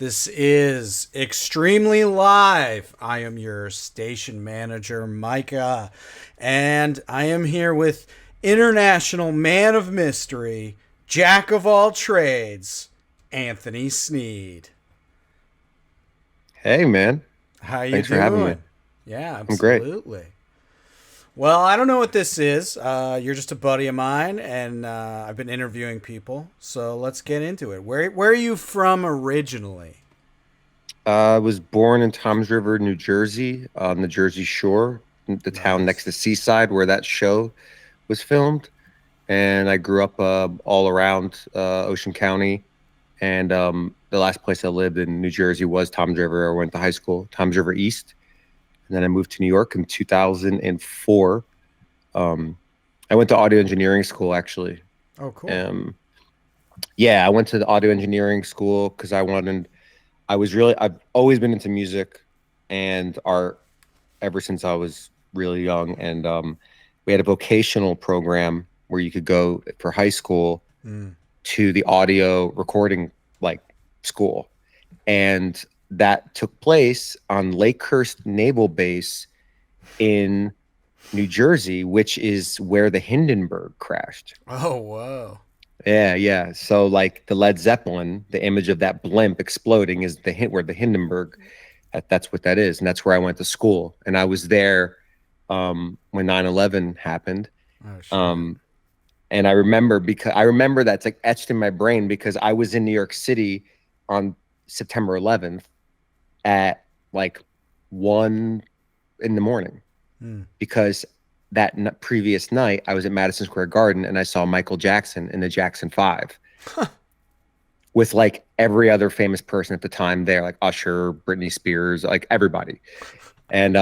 This is extremely live. I am your station manager, Micah, and I am here with international man of mystery, jack of all trades, Anthony Sneed. Hey, man. How you Thanks for having me. doing? Yeah, I'm great. absolutely. Well, I don't know what this is. You're just a buddy of mine, and I've been interviewing people. So let's get into it. Where are you from originally? I was born in Toms River, New Jersey, on the Jersey Shore, the town next Nice. to Seaside where that show was filmed. And I grew up all around Ocean County. And the last place I lived in New Jersey was Toms River. I went to high school, Toms River East. And then I moved to New York in 2004. Um, I went to audio engineering school, actually. Oh, cool. Um, yeah, I went to the audio engineering school because I've always been into music and art ever since I was really young. And we had a vocational program where you could go for high school Mm. to the audio recording like school. And that took place on Lakehurst Naval Base in New Jersey, which is where the Hindenburg crashed. Oh, whoa. Yeah, yeah. So like the Led Zeppelin, the image of that blimp exploding is the hint where the Hindenburg. That's what that is, and that's where I went to school. And I was there when 9/11 happened. Oh, shit. Um, and I remember that's like etched in my brain because I was in New York City on September 11th at like 1 in the morning Mm. because previous night I was at Madison Square Garden and I saw Michael Jackson in the Jackson 5 with like every other famous person at the time there, like Usher, Britney Spears, like everybody. And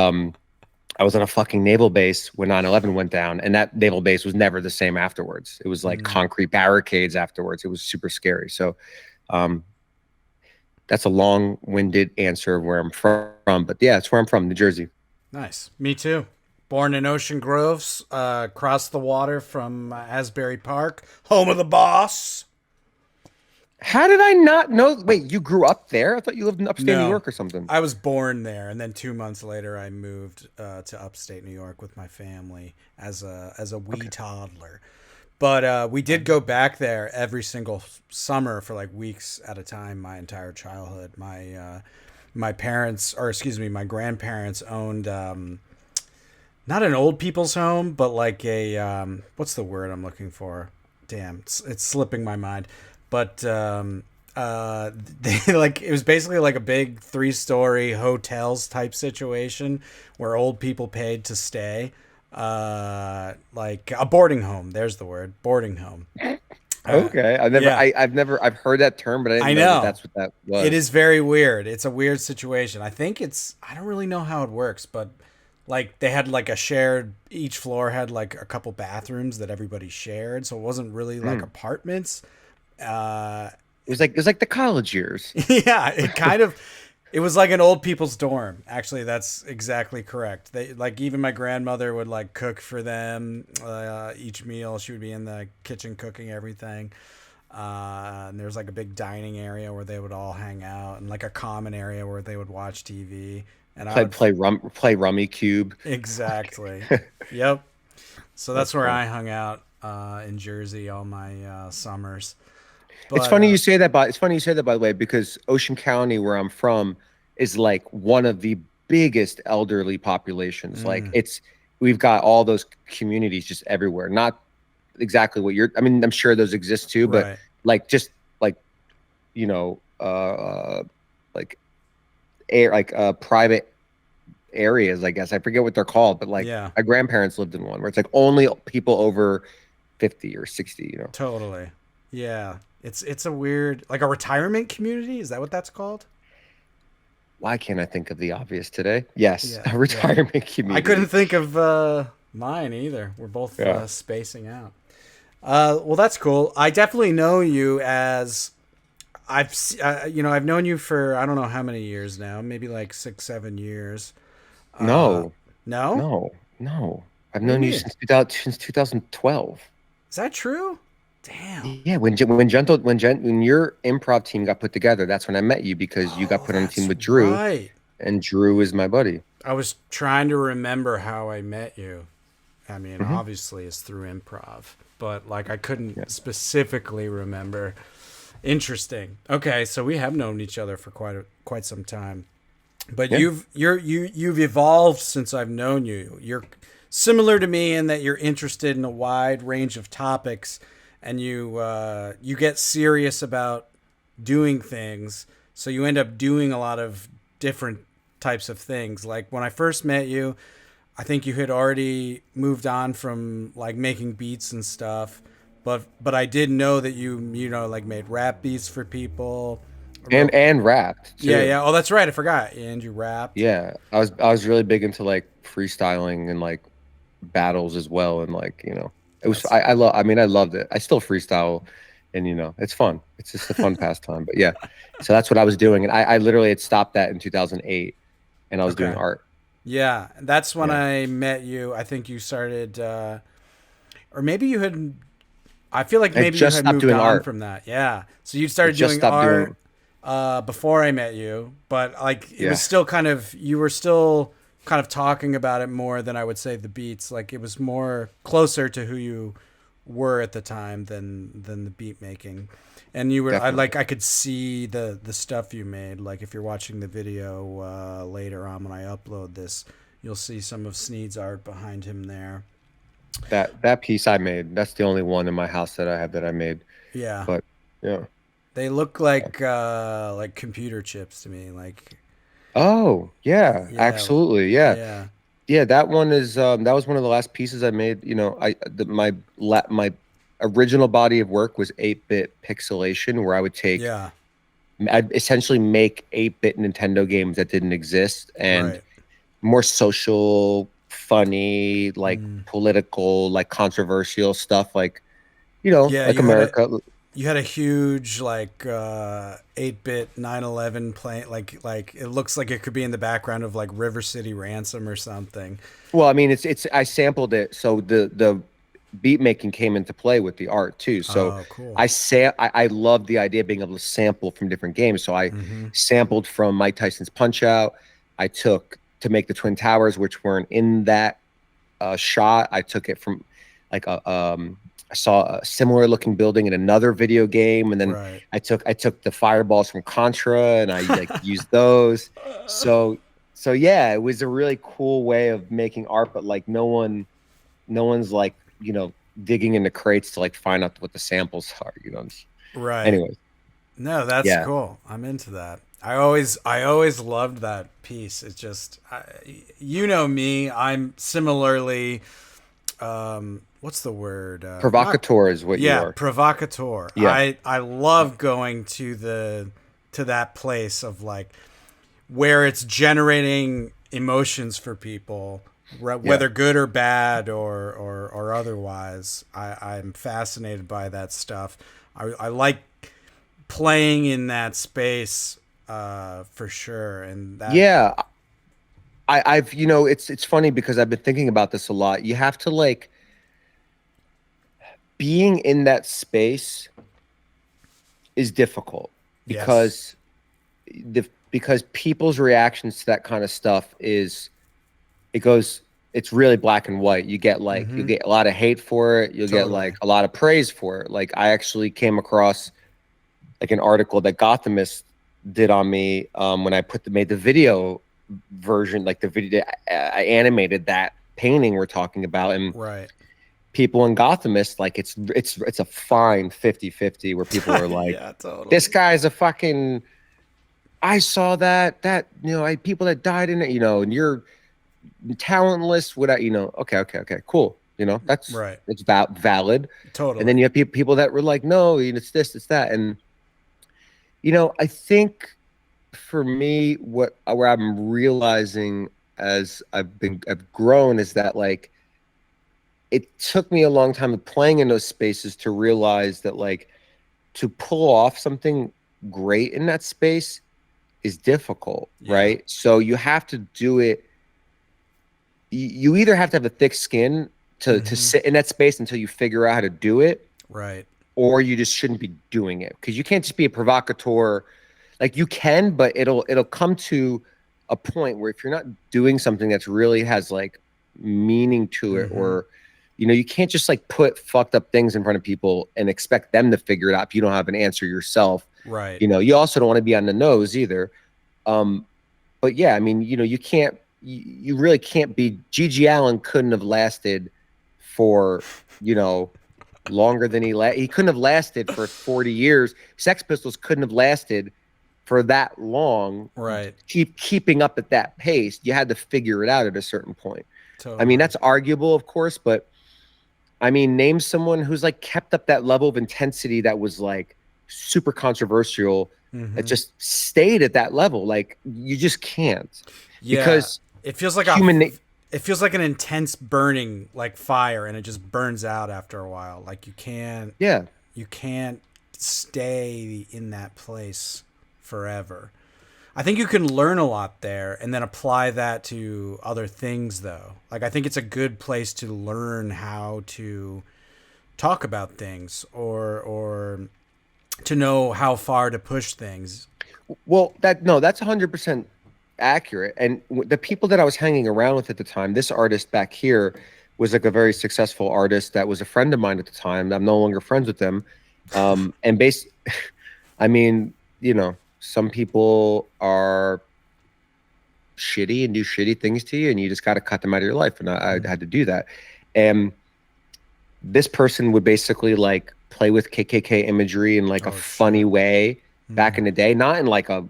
I was on a fucking naval base when 9/11 went down, and that naval base was never the same afterwards. It was like Mm. concrete barricades afterwards. It was super scary. So um, that's a long-winded answer of where I'm from, but yeah, it's where I'm from, New Jersey. Nice. Me too. Born in Ocean Groves, across the water from Asbury Park, home of the boss. How did I not know? Wait, you grew up there? I thought you lived in upstate New No, York or something. I was born there, and then 2 months later, I moved to upstate New York with my family as a wee Okay. toddler. But we did go back there every single summer for like weeks at a time. My entire childhood. My parents, or excuse me, my grandparents owned not an old people's home, but like a what's the word I'm looking for? Damn, it's slipping my mind. But they like it was basically like a big 3-story hotels type situation where old people paid to stay. Like a boarding home. There's the word, boarding home. Uh, Okay. yeah, I've heard that term, but I I didn't know that know. that's what that It was. is very weird. It's a weird situation. I don't really know how it works, but like they had like a shared, each floor had like a couple bathrooms that everybody shared. So it wasn't really like Hmm. apartments. Uh, It was like the college years. yeah, it was like an old people's dorm. Actually, that's exactly correct. They like even my grandmother would like cook for them each meal. She would be in the kitchen cooking everything. And there's like a big dining area where they would all hang out, and like a common area where they would watch TV. And I would Play Rummy Cube. exactly, yep. So That's that's where fun. I hung out in Jersey all my summers. It's But funny you say that, but it's funny you say that, by the way, because Ocean County, where I'm from, is like one of the biggest elderly populations. Like mm, we've got all those communities just everywhere. Not exactly what you're. I mean, I'm sure those exist too, but right, like just like you know, uh, like private areas. I guess I forget what they're called, but like yeah, my grandparents lived in one where it's like only people over 50 or 60. totally, yeah. It's a weird like a retirement community. Is that what that's called? Why can't I think of the obvious today? Yes, Yeah, a yeah. retirement I couldn't community. think of mine either. We're both Yeah. spacing out. Well, that's cool. I definitely know you as I've known you for I don't know how many years now, maybe like 6, 7 years. Uh, No, no, no, no. I've what do you known you mean? since 2000, since 2012. Is that true? Damn. Yeah, when your improv team got put together, that's when I met you because you got Oh, put on a team that's with Drew, right. and Drew is my buddy. I was trying to remember how I met you. I mean, Hmm. obviously it's through improv, but like I couldn't Yeah, specifically remember. Interesting. Okay, so we have known each other for quite some time. But yeah, you've evolved since I've known you. You're similar to me in that you're interested in a wide range of topics, and you get serious about doing things. So you end up doing a lot of different types of things. Like when I first met you, I think you had already moved on from like making beats and stuff. But I did know that you know like made rap beats for people. I wrote and rapped yeah, too. yeah. Oh, that's right. I forgot. And you rapped. Yeah, I was really big into like freestyling and like battles as well, and like it was That's I love I mean I loved it. I still freestyle, and it's fun. It's just a fun pastime. But yeah, so that's what I was doing, and I literally had stopped that in 2008, and I was doing okay. art. Yeah, that's when Yeah, I met you. I think you started, or maybe you had. I feel like I maybe you just had stopped moved doing on art. from that. Yeah. So you I started just doing stopped art doing. before I met you, but like it was Yeah, still kind of you were still kind of talking about it more than I would say the beats. Like it was more closer to who you were at the time than the beat making. And you were I definitely. like I could see the stuff you made. Like if you're watching the video later on when I upload this, you'll see some of Sneed's art behind him there. That piece I made. That's the only one in my house that I have that I made. Yeah. But yeah. They look like computer chips to me. Like Oh, yeah, yeah, absolutely. Yeah. yeah, Yeah, that was one of the last pieces I made. My original body of work was 8-bit pixelation, where yeah. I'd essentially make 8-bit Nintendo games that didn't exist, and Right. more social, funny, like Mm. political, like controversial stuff, like Yeah, like America. you had a huge like 8-bit 911 plane like it looks like it could be in the background of like River City Ransom or something. Well, I mean, it's I sampled it, so the beat making came into play with the art too. So Oh, cool. I love the idea of being able to sample from different games. So I Mm-hmm. sampled from Mike Tyson's Punch Out. I took to make the Twin Towers, which weren't in that shot. I took it from like I saw a similar looking building in another video game, and then Right. I took the fireballs from Contra, and I like used those. So yeah, it was a really cool way of making art, but like no one's like digging into crates to like find out what the samples are. Right. Anyways, No, that's yeah, cool. I'm into that. I always loved that piece. It's just you know me, I'm similarly what's the word? Not provocateur is what you yeah, are. provocateur. Yeah, I love going to that place of like where it's generating emotions for people, yeah, whether good or bad or otherwise. I'm fascinated by that stuff. I like playing in that space for sure, and that yeah. I've it's funny because I've been thinking about this a lot. You have to like being in that space is difficult yes, because because people's reactions to that kind of stuff is it goes it's really black and white. You mm-hmm, get a lot of hate for it, you'll get totally, like a lot of praise for it. Like I actually came across like an article that Gothamist did on me when I made the video version, like the video I animated that painting we're talking about, and right, people in Gothamist like it's a fine 50-50 where people are like, yeah, this totally, guy's a fucking I saw that people that died in it, and you're talentless without, okay, okay, okay, cool. That's right, it's valid. And then totally, you have people that were like, no, it's this, it's that. And, I think for me, where I'm realizing as I've grown is that like, it took me a long time of playing in those spaces to realize that like, to pull off something great in that space is difficult, yeah, right? So you have to do it. You either have to have a thick skin to mm-hmm, sit in that space until you figure out how to do it, right, or you just shouldn't be doing it, because you can't just be a provocateur. Like, you can, but it'll come to a point where if you're not doing something that's really has like meaning to it, or you can't just like put fucked up things in front of people and expect them to figure it out if you don't have an answer yourself. Right. You also don't want to be on the nose either. But yeah, I mean, you can't, you really can't be. Gigi Allen couldn't have lasted for, longer than he couldn't have lasted for 40 years. Sex Pistols couldn't have lasted for that long. Right. Keeping up at that pace. You had to figure it out at a certain point. Totally. I mean, that's arguable, of course, but I mean, name someone who's like kept up that level of intensity that was like super controversial, that just stayed at that level. Like, you just can't. Yeah, because it feels like it feels like an intense burning like fire, and it just burns out after a while. Like, you can't stay in that place forever. I think you can learn a lot there and then apply that to other things, though. Like, I think it's a good place to learn how to talk about things, or to know how far to push things. Well, that's 100% accurate. And the people that I was hanging around with at the time, this artist back here was like a very successful artist that was a friend of mine at the time. I'm no longer friends with them. I mean, some people are shitty and do shitty things to you, and you just got to cut them out of your life. And I had to do that. And this person would basically like play with KKK imagery in like a funny way back in the day, not in like a,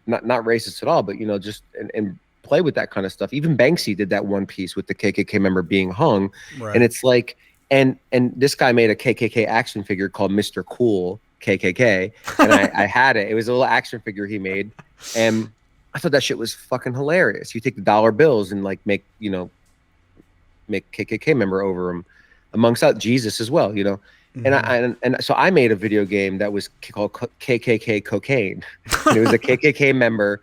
not racist at all, but just and play with that kind of stuff. Even Banksy did that one piece with the KKK member being hung. Right. And it's like, and this guy made a KKK action figure called Mr. Cool KKK, and I had it. It was a little action figure he made, and I thought that shit was fucking hilarious. You take the dollar bills and like make KKK member over them, amongst Jesus as well, And so I made a video game that was called KKK Cocaine. And it was a KKK member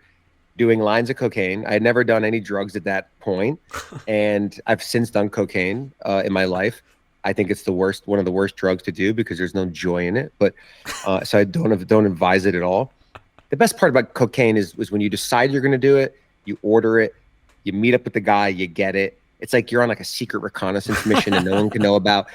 doing lines of cocaine. I had never done any drugs at that point, and I've since done cocaine in my life. I think it's one of the worst drugs to do because there's no joy in it. But so I don't advise it at all. The best part about cocaine is when you decide you're going to do it, you order it, you meet up with the guy, you get it. It's like you're on like a secret reconnaissance mission and no one can know about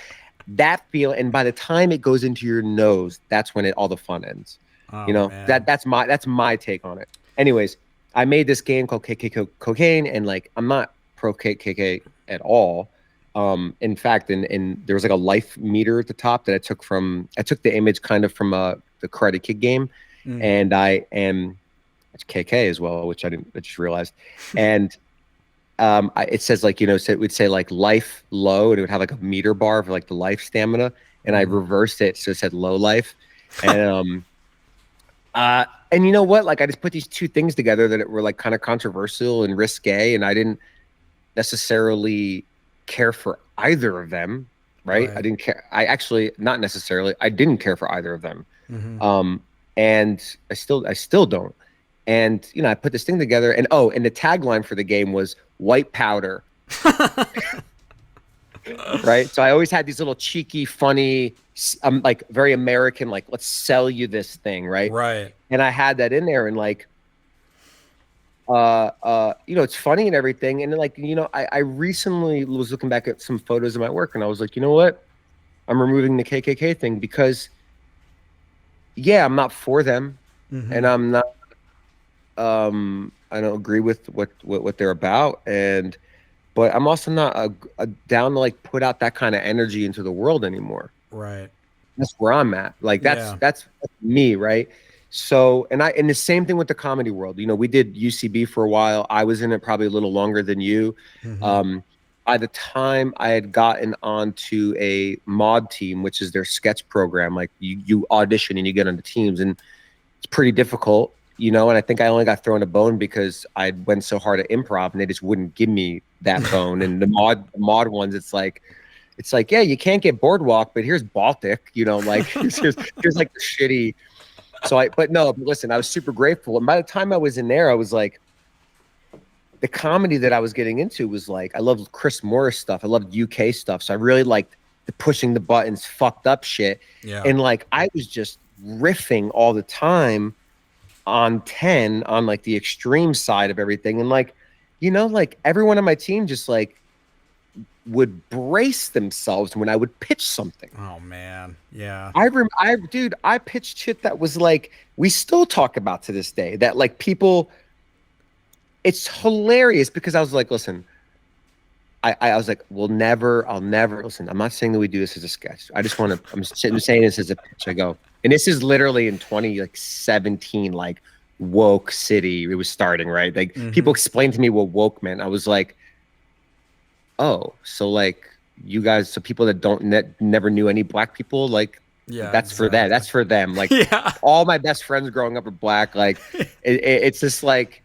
that feel. And by the time it goes into your nose, that's when all the fun ends. Man. That's my take on it. Anyways, I made this game called KKK Cocaine, and like, I'm not pro KKK at all. In fact, there was like a life meter at the top that I took the image kind of from the Karate Kid game, and it's KK as well, which I just realized. And it says like, it would say like life low, and it would have like a meter bar for like the life stamina, and I reversed it so it said low life. And and you know what? Like, I just put these two things together that were like kind of controversial and risque, and I didn't necessarily care for either of them, right? I didn't care. Not necessarily. I didn't care for either of them, and I still don't. And I put this thing together, and the tagline for the game was white powder. Right? So I always had these little cheeky, funny, like very American, like, let's sell you this thing, right? Right. And I had that in there, and like, it's funny and everything. And then like, I recently was looking back at some photos of my work, and I was like, you know what? I'm removing the KKK thing because, yeah, I'm not for them, and I'm not. I don't agree with what they're about, but I'm also not down to like put out that kind of energy into the world anymore. Right. That's where I'm at. Like, that's me, right? So, and the same thing with the comedy world. We did UCB for a while. I was in it probably a little longer than you. By the time I had gotten onto a mod team, which is their sketch program, like you audition and you get on the teams, and it's pretty difficult. And I think I only got thrown a bone because I went so hard at improv, and they just wouldn't give me that bone. And the mod ones, it's like, yeah, you can't get Boardwalk, but here's Baltic, like here's like the shitty. But listen, I was super grateful. And by the time I was in there, I was like, the comedy that I was getting into was like, I loved Chris Morris stuff. I loved UK stuff. So I really liked pushing the buttons, fucked up shit. Yeah. And like I was just riffing all the time on 10 on like the extreme side of everything. And like, like everyone on my team just like would brace themselves when I would pitch something. Oh man. Yeah. Dude, I pitched shit that was like, we still talk about to this day, that like people, it's hilarious because I was like, listen, I was like, I'll never listen. I'm not saying that we do this as a sketch. I just want to, I'm saying this as a pitch. I go, and this is literally in 2017, like woke city. It was starting, right? Like people explained to me what woke meant. I was like, oh, so like you guys, so people that never knew any black people, like, yeah, that's exactly. For that. That's for them. Like all my best friends growing up are black. Like it's just like,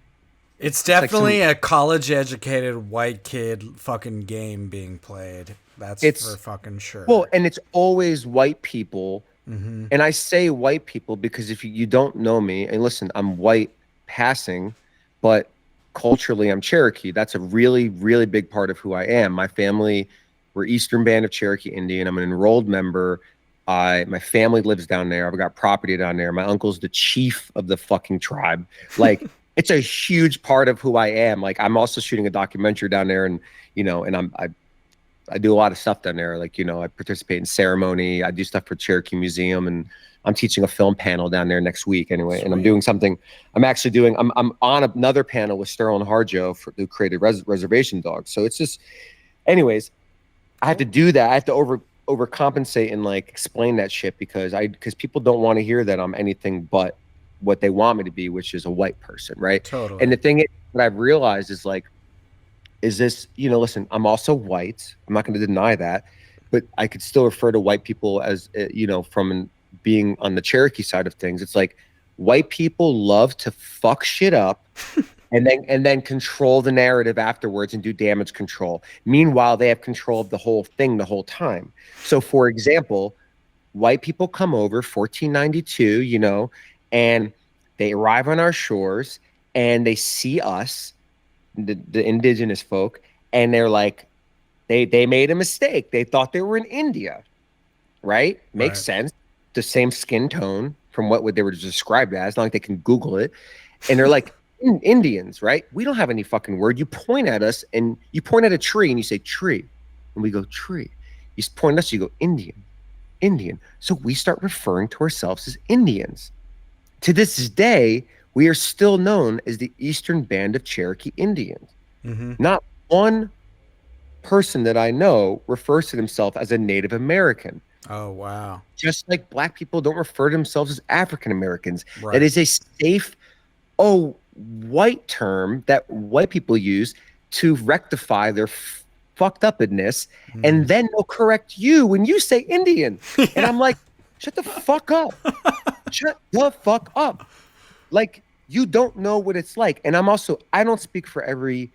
it's definitely like a college-educated white kid fucking game being played. That's for fucking sure. Well, and it's always white people. And I say white people because if you don't know me, and listen, I'm white passing, but culturally I'm Cherokee. That's a really, really big part of who I am. My family, we're Eastern Band of Cherokee Indian. I'm an enrolled member. My family lives down there. I've got property down there. My uncle's the chief of the fucking tribe. Like, it's a huge part of who I am. Like, I'm also shooting a documentary down there, and and I do a lot of stuff down there. Like, I participate in ceremony. I do stuff for Cherokee Museum, and I'm teaching a film panel down there next week anyway. Sweet. And I'm doing something. I'm on another panel with Sterling Harjo who created Reservation Dogs. So it's just, anyways, I have to do that. I have to overcompensate and like explain that shit because people don't want to hear that I'm anything but what they want me to be, which is a white person, right? Totally. And the thing is, what I've realized is like, is this, listen, I'm also white. I'm not going to deny that, but I could still refer to white people as, from being on the Cherokee side of things. It's like white people love to fuck shit up and then control the narrative afterwards and do damage control. Meanwhile, they have control of the whole thing the whole time. So for example, white people come over 1492, and they arrive on our shores and they see us, the indigenous folk, and they're like, they made a mistake. They thought they were in India, right? Makes sense. The same skin tone from what they were described as, not like they can Google it. And they're like, Indians, right? We don't have any fucking word. You point at us and you point at a tree and you say tree. And we go, tree. You point at us, you go, Indian. So we start referring to ourselves as Indians. To this day, we are still known as the Eastern Band of Cherokee Indians. Not one person that I know refers to themselves as a Native American. Oh, wow. Just like black people don't refer to themselves as African Americans. Right. That is a safe, white term that white people use to rectify their fucked upness. And then they'll correct you when you say Indian. And I'm like, shut the fuck up. Shut the fuck up. Like, you don't know what it's like. And I don't speak for every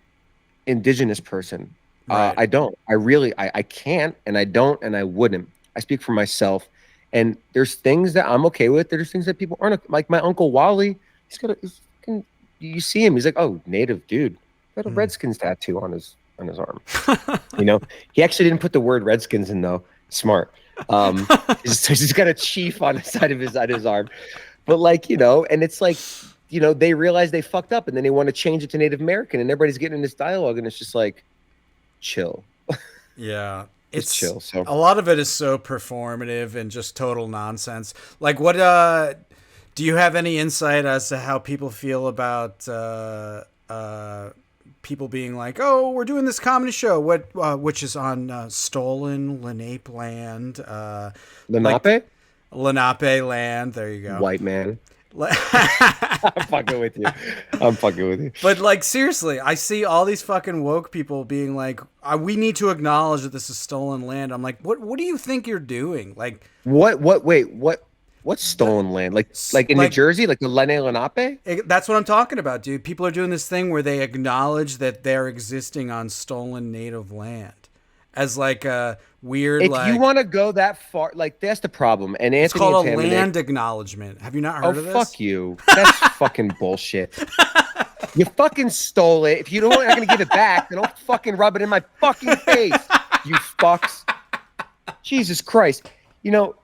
indigenous person. Right. I don't. I can't, and I don't, and I wouldn't. I speak for myself. And there's things that I'm okay with. There's things that people aren't. Like my Uncle Wally, you see him, he's like, oh, Native dude. Got a Redskins tattoo on his arm. He actually didn't put the word Redskins in though. Smart. He's got a chief on the side of his arm. But like, and it's like, they realize they fucked up and then they want to change it to Native American and everybody's getting in this dialogue and it's just like, chill. Yeah. It's chill. So a lot of it is so performative and just total nonsense. Like what, do you have any insight as to how people feel about, people being like, oh, we're doing this comedy show, which is on, stolen Lenape land, Lenape? Lenape land. There you go. White man. I'm fucking with you. But like, seriously, I see all these fucking woke people being like, we need to acknowledge that this is stolen land. I'm like, what do you think you're doing? Like, what's stolen land? Like in New Jersey, like the Lenape? That's what I'm talking about, dude. People are doing this thing where they acknowledge that they're existing on stolen native land as like a weird, if you want to go that far, like that's the problem. And it's called a land acknowledgement. Have you not heard of this? Oh, fuck you. That's fucking bullshit. You fucking stole it. If you don't, I'm gonna give it back. Then don't fucking rub it in my fucking face, you fucks. Jesus Christ. You know,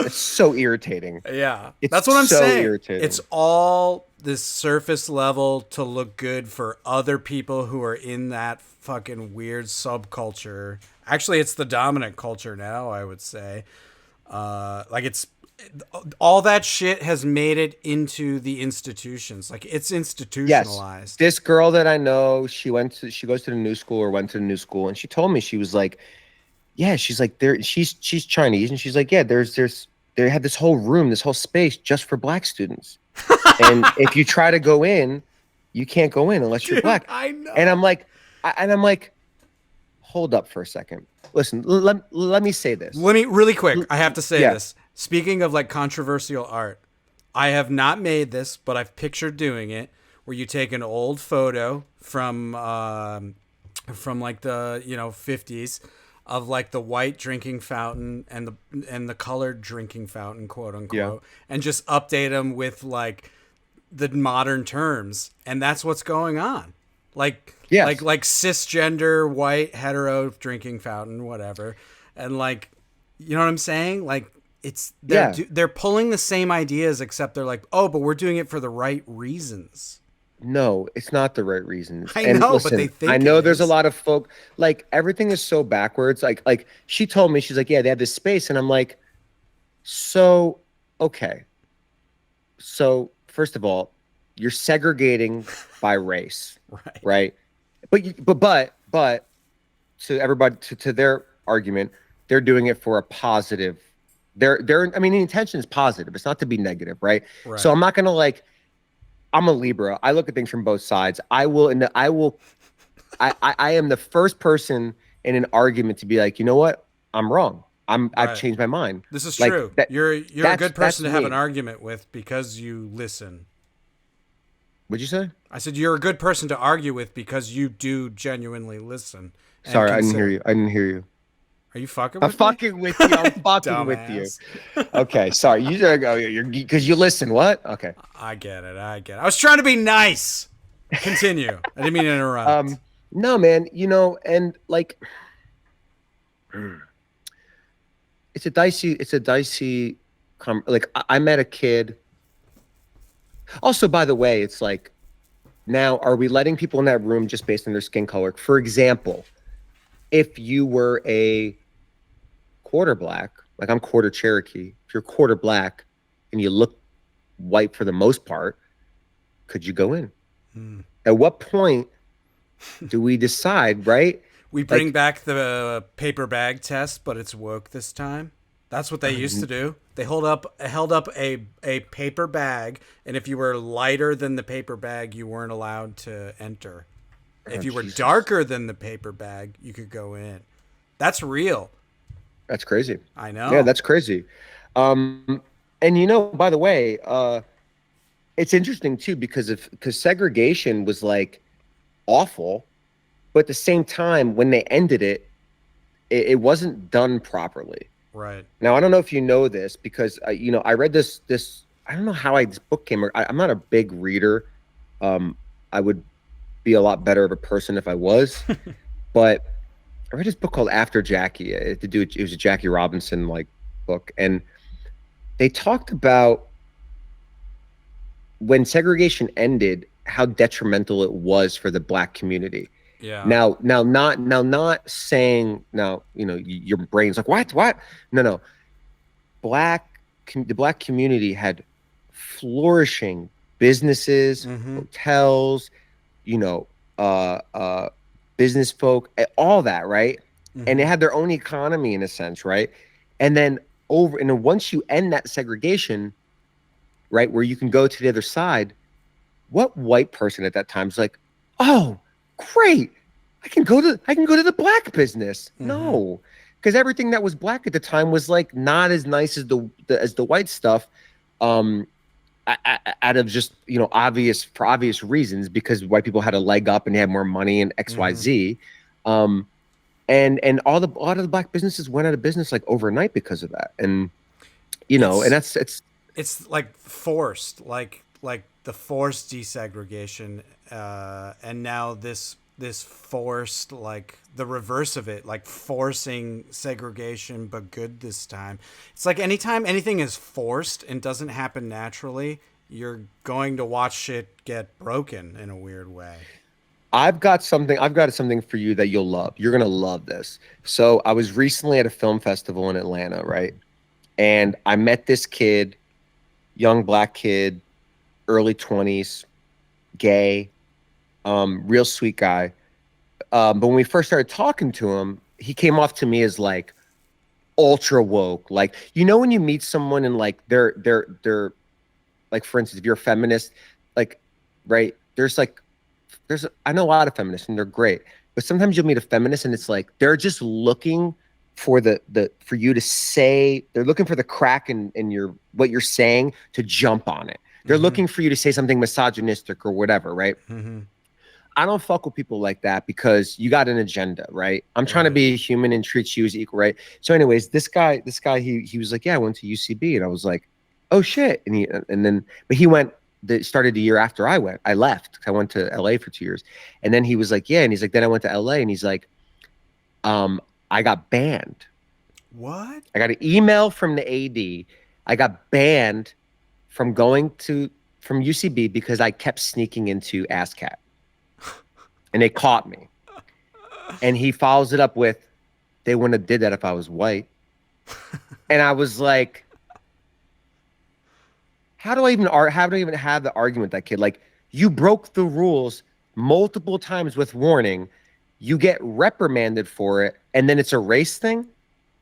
it's so irritating. Yeah, It's that's what I'm so saying. It's irritating. all this surface level to look good for other people who are in that fucking weird subculture. Actually, it's the dominant culture now, I would say. Like it's all that shit has made it into the institutions. Like it's Yes. institutionalized. This girl that I know, she goes to the new school or went to the new school, and she told me, she was like, yeah, she's like, there, she's Chinese, and she's like, yeah, they had this whole room, this whole space just for black students. And if you try to go in, you can't go in unless you're Dude, black. I And I'm know. like, and I'm like, hold up for a second. Listen, let me say this. Let me really quick. I have to say Yeah, this. Speaking of like controversial art, I have not made this, but I've pictured doing it, where you take an old photo from like the 50s of like the white drinking fountain and the colored drinking fountain, quote yeah, unquote, and just update them with like the modern terms, and that's what's going on. Like yes, like cisgender white hetero drinking fountain, whatever, and like, you know what I'm saying? Like it's yeah. they're pulling the same ideas, except they're like, oh, but we're doing it for the right reasons. No, it's not the right reasons. I And know, but they listen, I think it know there's a is. lot of folk, like everything is so backwards. Like she told me, she's like, yeah, they have this space, and I'm like, so okay. So first of all, you're segregating by race, Right. right? But to everybody, to their argument, they're doing it for a positive. They're I mean, the intention is positive. It's not to be negative, right? So Right. I'm not gonna like, I'm a Libra. I look at things from both sides. I am the first person in an argument to be like, you know what? I'm wrong. I've Right. changed my mind. This is Like true. that You're a good person that's to have an me. argument with because you listen. What'd you say? I said you're a good person to argue with because you do genuinely listen and Sorry, I didn't hear consider. you. I didn't hear you. Are you fucking I'm with me? fucking with you. I'm fucking with you. Dumbass. Okay, sorry. You gotta go. You're because you listen. What? Okay. I get it. I get it. I was trying to be nice. Continue. I didn't mean to interrupt. Um, no, man. And like, it's a dicey. Like, I met a kid. Also, by the way, it's like, now, are we letting people in that room just based on their skin color? For example, if you were a quarter black, like I'm quarter Cherokee, if you're quarter black and you look white for the most part, could you go in? Hmm. At what point do we decide, right? We bring Like, back the paper bag test, but it's woke this time. That's what they used to do. They held up a paper bag, and if you were lighter than the paper bag, you weren't allowed to enter. oh, If you were Jesus, darker than the paper bag, you could go in. That's real. that's crazy. I Yeah, know. that's crazy. Um, and by the way, it's interesting too because segregation was like awful, but at the same time, when they ended it, it wasn't done properly. Right. Now, I don't know if you know this because I read this. I don't know how this book came. I'm not a big reader. I would be a lot better of a person if I was, but I read this book called After Jackie. It was a Jackie Robinson like book, and they talked about when segregation ended, how detrimental it was for the black community. Yeah. Not saying now, your brain's like, what? No, no. The black community had flourishing businesses, Mm-hmm. hotels, you know, business folk, all that, right? And they Mm-hmm. had their own economy in a sense, right? And then once you end that segregation, right, where you can go to the other side, what white person at that time is like, oh, great, I can go to the black business? Mm-hmm. No, because everything that was black at the time was like not as nice as the white stuff, um out of just obvious reasons, because white people had a leg up and they had more money and Mm-hmm. XYZ. um and a lot of the black businesses went out of business like overnight because of that. And It's that's it's it's like forced, like the forced desegregation, and now this this forced, like the reverse of it, like forcing segregation but good this time. It's like anytime anything is forced and doesn't happen naturally, you're going to watch shit get broken in a weird way. I've got something for you that you'll love. You're gonna love this. So I was recently at a film festival in Atlanta, right? And I met this kid, young black kid, early 20s, gay, real sweet guy. But when we first started talking to him, he came off to me as like ultra woke. Like, you know, when you meet someone and like they're like, for instance, if you're a feminist, like, right, I know a lot of feminists and they're great, but sometimes you'll meet a feminist and it's like they're just looking for for you to say, they're looking for the crack in your what you're saying to jump on it. They're Mm-hmm. looking for you to say something misogynistic or whatever, right? Mm-hmm. I don't fuck with people like that because you got an agenda, right? I'm trying to Right. be human and treat you as equal, right? So, anyways, this guy, he was like, yeah, I went to UCB, and I was like, oh shit, but he went. Started the year after I went. I left. I went to LA for 2 years, and then he was like, yeah, and he's like, then I went to LA, and he's like, I got banned. What? I got an email from the AD. I got banned from going to from UCB because I kept sneaking into ASCAT, and they caught me. And he follows it up with, they wouldn't have did that if I was white. And I was like, how do I even have the argument with that kid? Like, you broke the rules multiple times with warning. You get reprimanded for it, and then it's a race thing.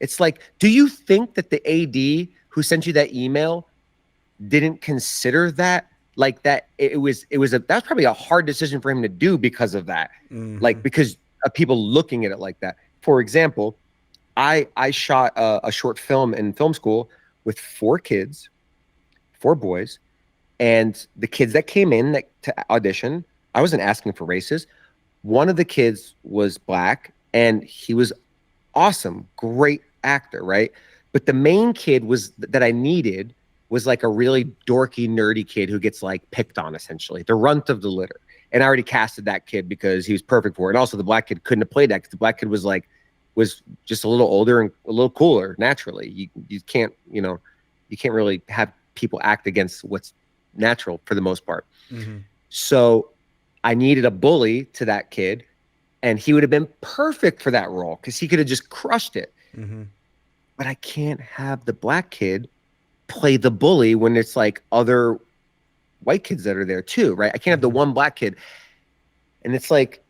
It's like, do you think that the AD who sent you that email didn't consider that? Like that that's probably a hard decision for him to do because of that. Mm-hmm. Like, because of people looking at it like that. For example, I shot a short film in film school with 4 kids, 4 boys, and the kids that came in to audition, I wasn't asking for races. One of the kids was black, and he was awesome, great actor, right? But the main kid that I needed was like a really dorky, nerdy kid who gets like picked on, essentially, the runt of the litter. And I already casted that kid because he was perfect for it. And also, the black kid couldn't have played that because the black kid was just a little older and a little cooler naturally. You can't, you can't really have people act against what's natural for the most part. Mm-hmm. So I needed a bully to that kid, and he would have been perfect for that role because he could have just crushed it. Mm-hmm. But I can't have the black kid play the bully when it's like other white kids that are there too, right? I can't have the Mm-hmm. one black kid. And it's like,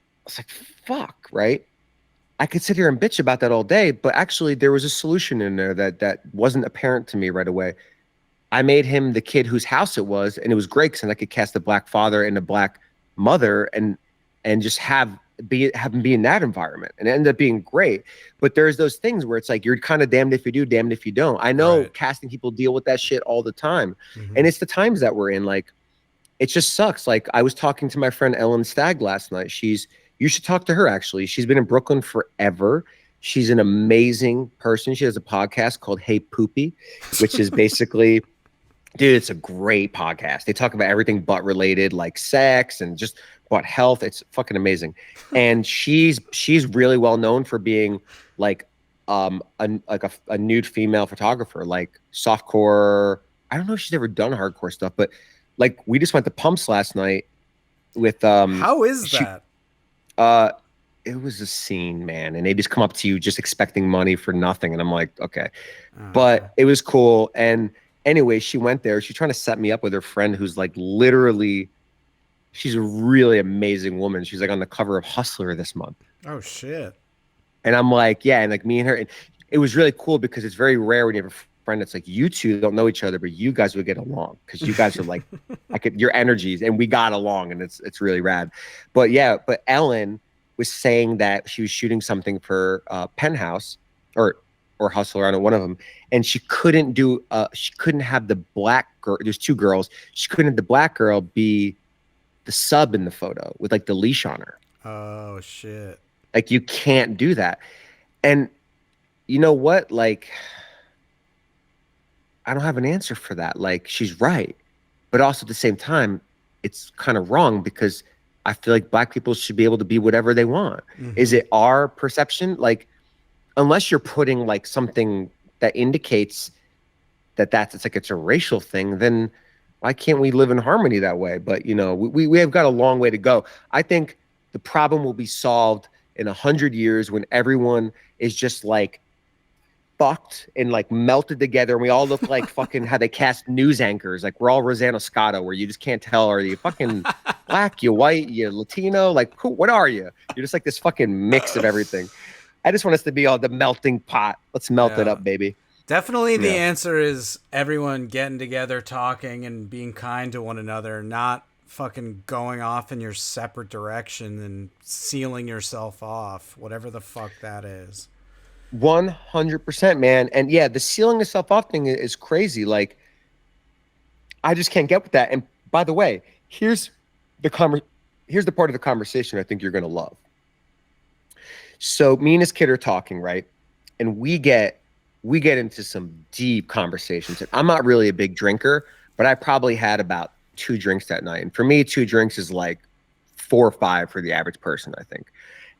fuck, right? I could sit here and bitch about that all day, but actually there was a solution in there that wasn't apparent to me right away. I made him the kid whose house it was, and it was great because I could cast a black father and a black mother and just have him be in that environment, and it ended up being great. But there's those things where it's like you're kind of damned if you do, damned if you don't. I know Right. casting people deal with that shit all the time, Mm-hmm. and it's the times that we're in. Like, it just sucks. Like, I was talking to my friend Ellen Stagg last night. You should talk to her, actually. She's been in Brooklyn forever. She's an amazing person. She has a podcast called Hey Poopy, which is basically, dude, it's a great podcast. They talk about everything butt related, like sex and just about health. It's fucking amazing. And she's really well known for being like a nude female photographer, like softcore. I don't know if she's ever done hardcore stuff, but like, we just went to Pumps last night with How is she that? uh it was a scene, man, and they just come up to you just expecting money for nothing, and I'm like, okay. Okay. But it was cool. And anyway, she went there. She's trying to set me up with her friend who's like, literally, she's a really amazing woman. She's like on the cover of Hustler this month. Oh shit. And I'm like, yeah, and like me and her, and it was really cool because it's very rare when you have a friend that's like, you two don't know each other, but you guys would get along because you guys are like, your energies, and we got along, and it's really rad. But yeah, but Ellen was saying that she was shooting something for Penthouse or Hustler, I don't know, one of them, and she couldn't have the black girl. There's 2 girls. She couldn't have the black girl be the sub in the photo with like the leash on her. Oh shit. Like, you can't do that. And you know what? Like, I don't have an answer for that. Like, she's right. But also at the same time, it's kind of wrong because I feel like black people should be able to be whatever they want. Is Mm-hmm. it our perception? Like, unless you're putting like something that indicates it's a racial thing, then why can't we live in harmony that way? But you know, we have got a long way to go. I think the problem will be solved in 100 years when everyone is just like fucked and like melted together, and we all look like fucking how they cast news anchors. Like we're all Rosanna Scotto, where you just can't tell, are you fucking black, you white, you Latino? Like who? What are you? You're just like this fucking mix of everything. I just want us to be all the melting pot. Let's melt it Yeah. up, baby. Definitely the Yeah. answer is everyone getting together, talking, and being kind to one another, not fucking going off in your separate direction and sealing yourself off, whatever the fuck that is. 100%, man. And yeah, the sealing yourself off thing is crazy. Like, I just can't get with that. And by the way, the here's the part of the conversation I think you're gonna love. So me and this kid are talking, right? And we get into some deep conversations. And I'm not really a big drinker, but I probably had about 2 drinks that night. And for me, 2 drinks is like 4 or 5 for the average person, I think.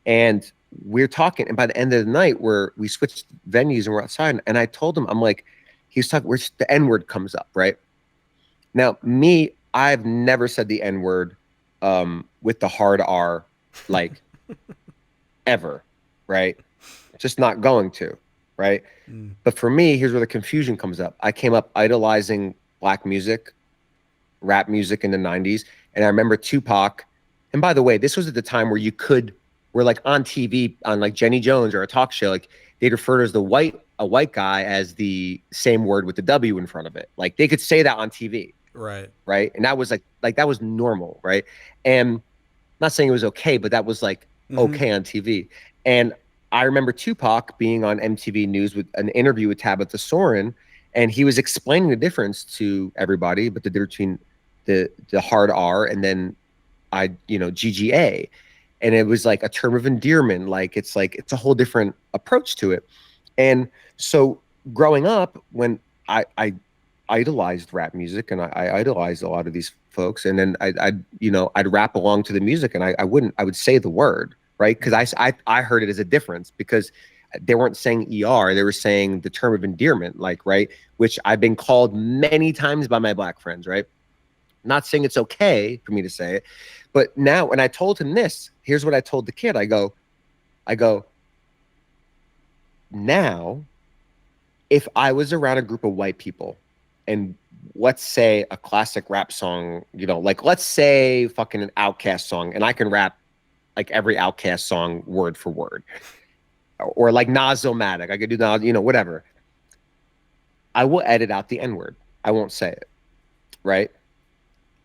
And we're talking, and by the end of the night, we switched venues and we're outside. And I told him, I'm like, he's talking, where the N word comes up, right? Now, me, I've never said the N word with the hard R, like ever, right? Just not going to, right? Mm. But for me, here's where the confusion comes up. I came up idolizing black music, rap music in the 90s. And I remember Tupac. And by the way, this was at the time where like on TV, on like Jenny Jones or a talk show, like they'd refer to as a white guy as the same word with the W in front of it. Like they could say that on TV. Right. Right. And that was like that was normal. Right. And I'm not saying it was okay, but that was like Mm-hmm. okay on TV. And I remember Tupac being on MTV News with an interview with Tabitha Soren, and he was explaining the difference to everybody, but the difference between the hard R and then GGA. And it was like a term of endearment. Like it's a whole different approach to it. And so growing up, when I idolized rap music and I idolized a lot of these folks, and then I'd rap along to the music, and I would say the word, right? Because I heard it as a difference, because they weren't saying ER, they were saying the term of endearment, like, right, which I've been called many times by my black friends, right? Not saying it's okay for me to say it, but now when I told him this, here's what I told the kid. I go, now, if I was around a group of white people, and let's say a classic rap song, like let's say fucking an Outkast song, and I can rap like every Outkast song word for word, or like Nas-O-Matic, I could do Nas, whatever. I will edit out the N-word. I won't say it, right?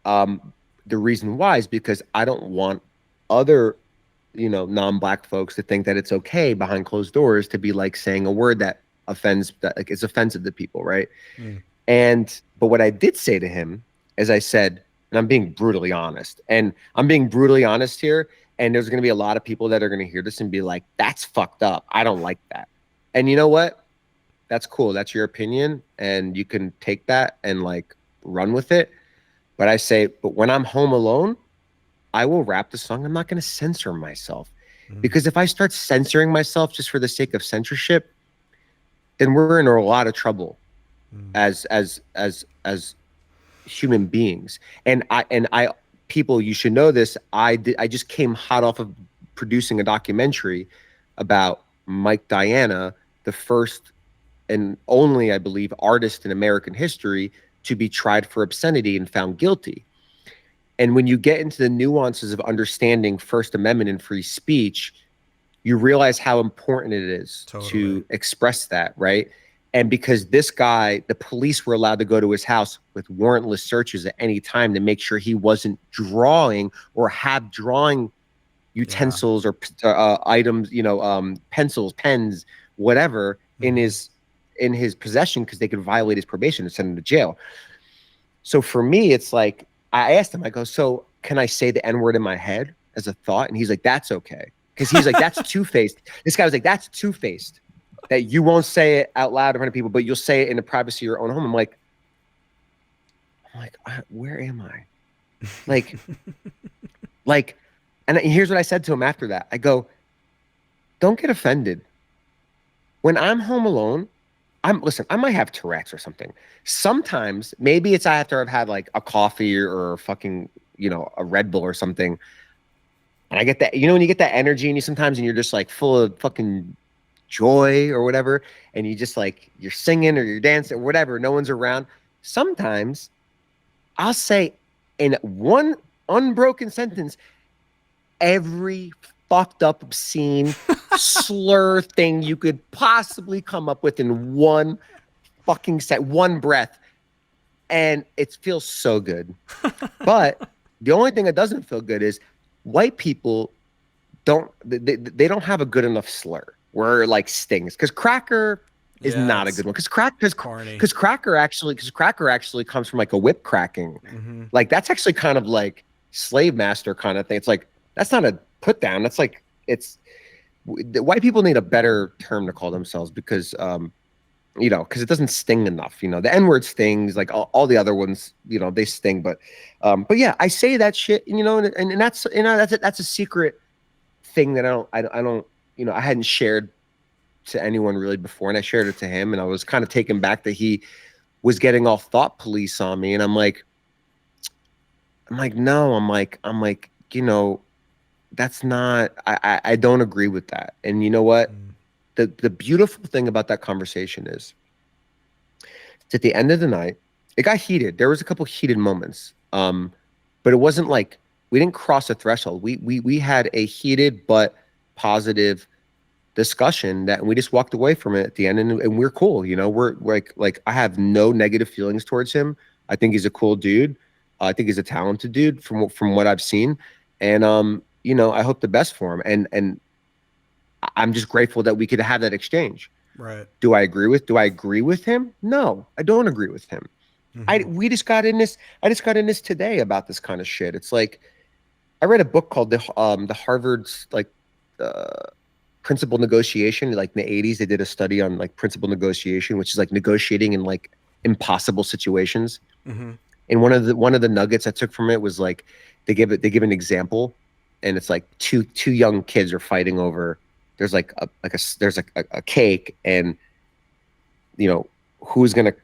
The reason why is because I don't want other, non-black folks to think that it's okay behind closed doors to be like saying a word that offends, that like is offensive to people, right? Mm. But what I did say to him, as I said, and I'm being brutally honest, and I'm being brutally honest here, and there's going to be a lot of people that are going to hear this and be like, that's fucked up. I don't like that. And you know what? That's cool. That's your opinion, and you can take that and like run with it. But I say, but when I'm home alone, I will rap the song. I'm not going to censor myself, because if I start censoring myself just for the sake of censorship, then we're in a lot of trouble as human beings. And I people, you should know this. I just came hot off of producing a documentary about Mike Diana, the first and only, I believe, artist in American history to be tried for obscenity and found guilty. And when you get into the nuances of understanding First Amendment and free speech, you realize how important it is to express that, right? And because this guy, the police were allowed to go to his house with warrantless searches at any time to make sure he wasn't drawing or have drawing utensils or items, pencils, pens, whatever, in his possession, because they could violate his probation and send him to jail. So for me, it's like, I asked him, I go, so can I say the N-word in my head as a thought? And he's like, that's okay. Because he's like, that's two-faced. This guy was like, that's two-faced. That you won't say it out loud in front of people, but you'll say it in the privacy of your own home. I'm like, where am I? Like And here's what I said to him after that. I go, don't get offended. When I'm home alone, listen, I might have Tourette's or something. Sometimes maybe it's after I've had like a coffee or fucking, a Red Bull or something. And I get that, when you get that energy and you're just like full of fucking joy or whatever, and you just like, you're singing or you're dancing or whatever, no one's around. Sometimes I'll say in one unbroken sentence, every fucked up, obscene slur thing you could possibly come up with in one fucking one breath. And it feels so good. But the only thing that doesn't feel good is white people they don't have a good enough slur where it like stings. Because cracker is not a good one. Because cracker actually comes from like a whip cracking. Mm-hmm. Like that's actually kind of like slave master kind of thing. It's like, that's not a put down. That's like, the white people need a better term to call themselves because because it doesn't sting enough. The N-word stings, like all the other ones, they sting. But yeah, I say that shit, and that's that's a secret thing that I don't I hadn't shared to anyone really before, and I shared it to him, and I was kind of taken back that he was getting all thought police on me, and I'm like, no, that's not. I don't agree with that, and you know what? The beautiful thing about that conversation is, it's at the end of the night, it got heated. There was a couple heated moments, but it wasn't like we didn't cross a threshold. We had a heated but positive discussion that we just walked away from it at the end, and we're cool. We're like I have no negative feelings towards him. I think he's a cool dude. I think he's a talented dude from what I've seen, and I hope the best for him. And I'm just grateful that we could have that exchange. Right. Do I agree with him? No, I don't agree with him. Mm-hmm. I just got in this today about this kind of shit. It's like, I read a book called the Harvard's like principal negotiation. Like in the 80s, they did a study on like principal negotiation, which is like negotiating in like impossible situations. Mm-hmm. And one of the nuggets I took from it was like, they give an example, and it's like two young kids are fighting over, there's like a cake, and who's gonna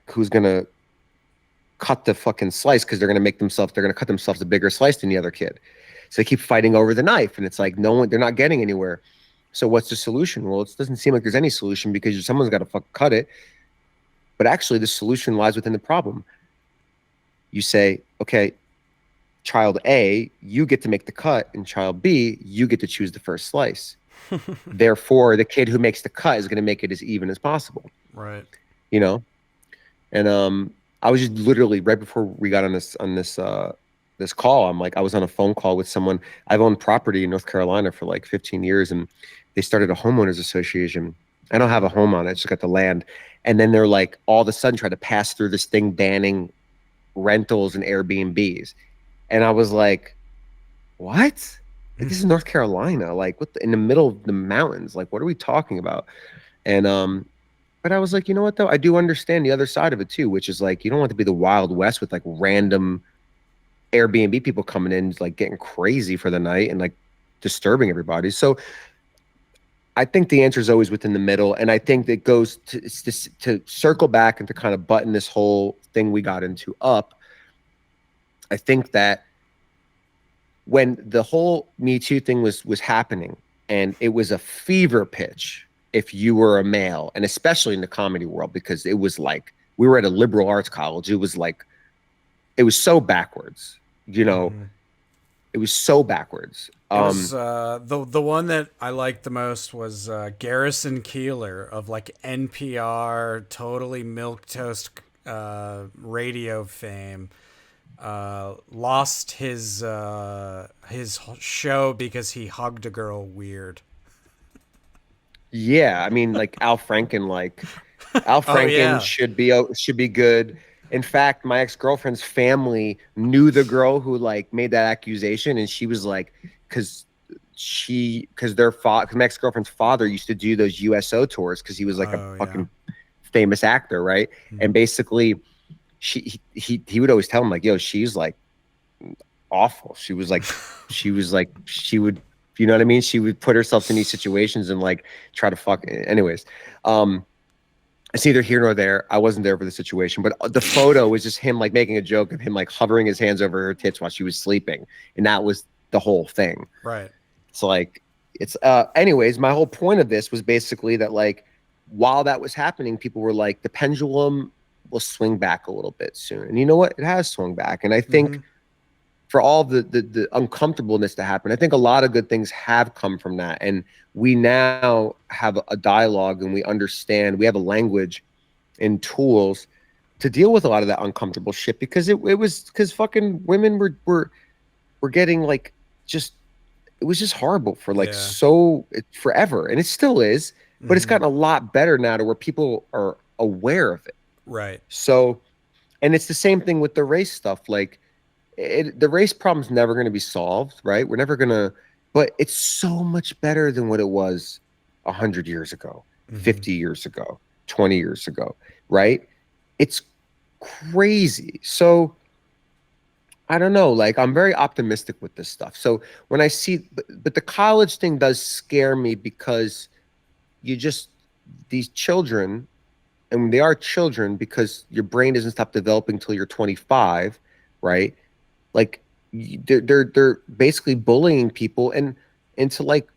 cut the fucking slice, because they're gonna cut themselves a bigger slice than the other kid. So they keep fighting over the knife, and it's like they're not getting anywhere. So what's the solution? Well, it doesn't seem like there's any solution, because someone's got to fucking cut it. But actually, the solution lies within the problem. You say, okay, child A, you get to make the cut, and child B, you get to choose the first slice. Therefore, the kid who makes the cut is going to make it as even as possible. Right. And I was just literally right before we got on this call, I was on a phone call with someone. I've owned property in North Carolina for like 15 years, and they started a homeowners association. I don't have a home on it, I just got the land. And then they're like, all of a sudden try to pass through this thing banning rentals and Airbnbs. And I was like, what? Like, this is North Carolina, like in the middle of the mountains. Like, what are we talking about? And but I was like, you know what though? I do understand the other side of it too, which is like, you don't want to be the Wild West with like random Airbnb people coming in, like getting crazy for the night and like disturbing everybody. So I think the answer is always within the middle. And I think that goes to circle back and to kind of button this whole thing we got into up. I think that when the whole Me Too thing was happening, and it was a fever pitch if you were a male, and especially in the comedy world, because it was like, we were at a liberal arts college. It was like, it was so backwards, Mm-hmm. It was so backwards. It was the one that I liked the most was Garrison Keillor of like NPR, totally milquetoast radio fame. Lost his show because he hugged a girl weird. Yeah, I mean, like Al Franken, Oh yeah. should be good. In fact, my ex-girlfriend's family knew the girl who like made that accusation, and she was like, because my ex-girlfriend's father used to do those USO tours, because he was like a fucking famous actor, right? Mm-hmm. And basically, he would always tell him like, yo, she's like awful. She would, you know what I mean? She would put herself in these situations and like try to fuck. Anyways, it's neither here nor there. I wasn't there for the situation, but the photo was just him like making a joke of him like hovering his hands over her tits while she was sleeping, and that was the whole thing. Right. So like, it's anyways, my whole point of this was basically that like, while that was happening, people were like, the pendulum will swing back a little bit soon, and you know what? It has swung back, and I think for all the uncomfortableness that happened, I think a lot of good things have come from that. And we now have a dialogue, and we understand, we have a language and tools to deal with a lot of that uncomfortable shit, because it was because fucking women were getting like, just, it was just horrible for like forever. And it still is, but it's gotten a lot better now to where people are aware of it. Right. So, and it's the same thing with the race stuff. Like, the race problem's never going to be solved, right? We're never going to, but it's so much better than what it was 100 years ago, 50 years ago, 20 years ago, right? It's crazy. So I don't know, like, I'm very optimistic with this stuff. So when I see, but the college thing does scare me, because these children, and they are children because your brain doesn't stop developing till you're 25, right? Like, they're basically bullying people and into like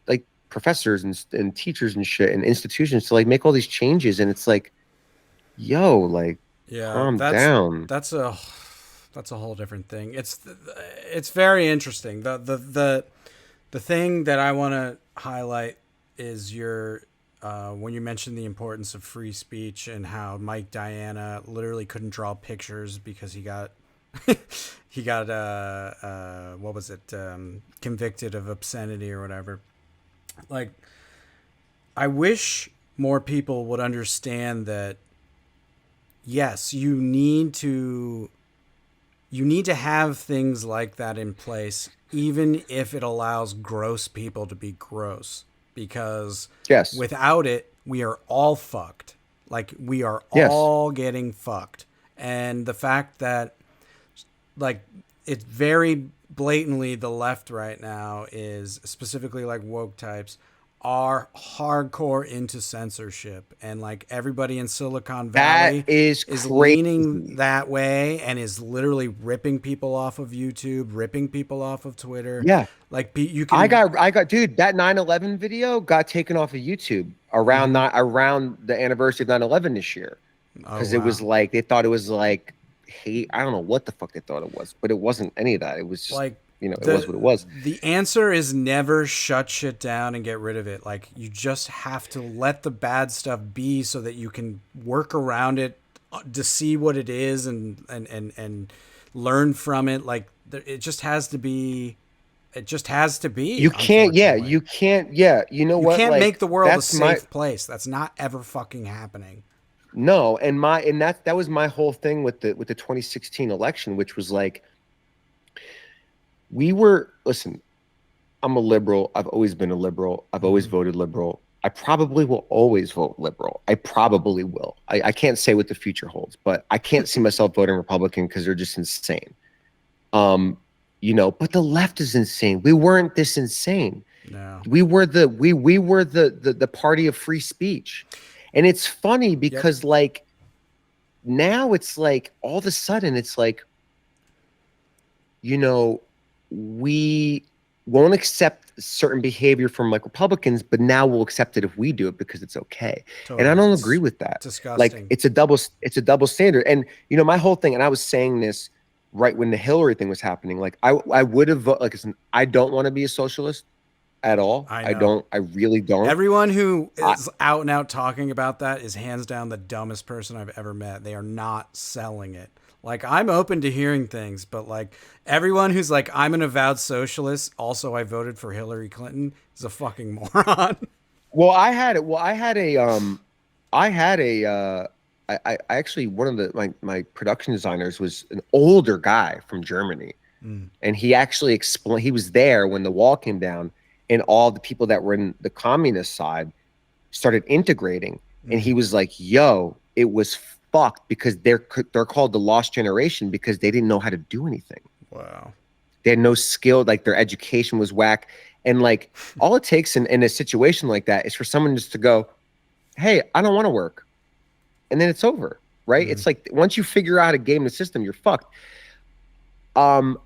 professors and teachers and shit and institutions to like make all these changes, and it's like, yo, like, calm down. That's a whole different thing. It's very interesting. The thing that I want to highlight is your when you mentioned the importance of free speech and how Mike Diana literally couldn't draw pictures because he got he got what was it, convicted of obscenity or whatever. Like, I wish more people would understand that yes, you need to have things like that in place, even if it allows gross people to be gross, because without it, we are all fucked. Like, we are all getting fucked. And the fact that, like, it's very blatantly the left right now is, specifically like woke types, are hardcore into censorship, and like everybody in Silicon Valley is leaning that way and is literally ripping people off of YouTube, ripping people off of Twitter. Yeah, like you can. I got, dude, that 9/11 video got taken off of YouTube around around the anniversary of 9/11 this year, because it was like, they thought it was like hate. I don't know what the fuck they thought it was, but it wasn't any of that. It was just, like, you know, it was what it was. The answer is never shut shit down and get rid of it. Like, you just have to let the bad stuff be so that you can work around it to see what it is and learn from it. Like, it just has to be. It just has to be. You can't. Yeah, you can't. Yeah, you know what? You can't like, make the world a safe place. That's not ever fucking happening. No, and that was my whole thing with the 2016 election, which was like, listen, I'm a liberal. I've always been a liberal. I've always voted liberal. I probably will always vote liberal. I probably will. I can't say what the future holds, but I can't see myself voting Republican because they're just insane. You know, but the left is insane. We weren't this insane. No. We were the party of free speech. And it's funny because like, now it's like, all of a sudden it's like, you know, we won't accept certain behavior from like Republicans, but now we'll accept it if we do it because it's okay. Totally. And I don't agree with that. Disgusting. Like, it's a double standard. And you know, my whole thing, and I was saying this right when the Hillary thing was happening, like I would have voted, like, listen, I don't want to be a socialist at all. I really don't. Everyone who is out and out talking about that is hands down the dumbest person I've ever met. They are not selling it. Like, I'm open to hearing things, but like, everyone who's like, I'm an avowed socialist, also I voted for Hillary Clinton, is a fucking moron. Well, I actually, one of my production designers was an older guy from Germany. And he actually explained, he was there when the wall came down and all the people that were in the communist side started integrating. And he was like, yo, it was fucked, because they're called the lost generation because they didn't know how to do anything. Wow. They had no skill, like their education was whack. And like all it takes in a situation like that is for someone just to go, hey, I don't want to work. And then it's over. Right. Mm. It's like once you figure out how to game the system, you're fucked. Um,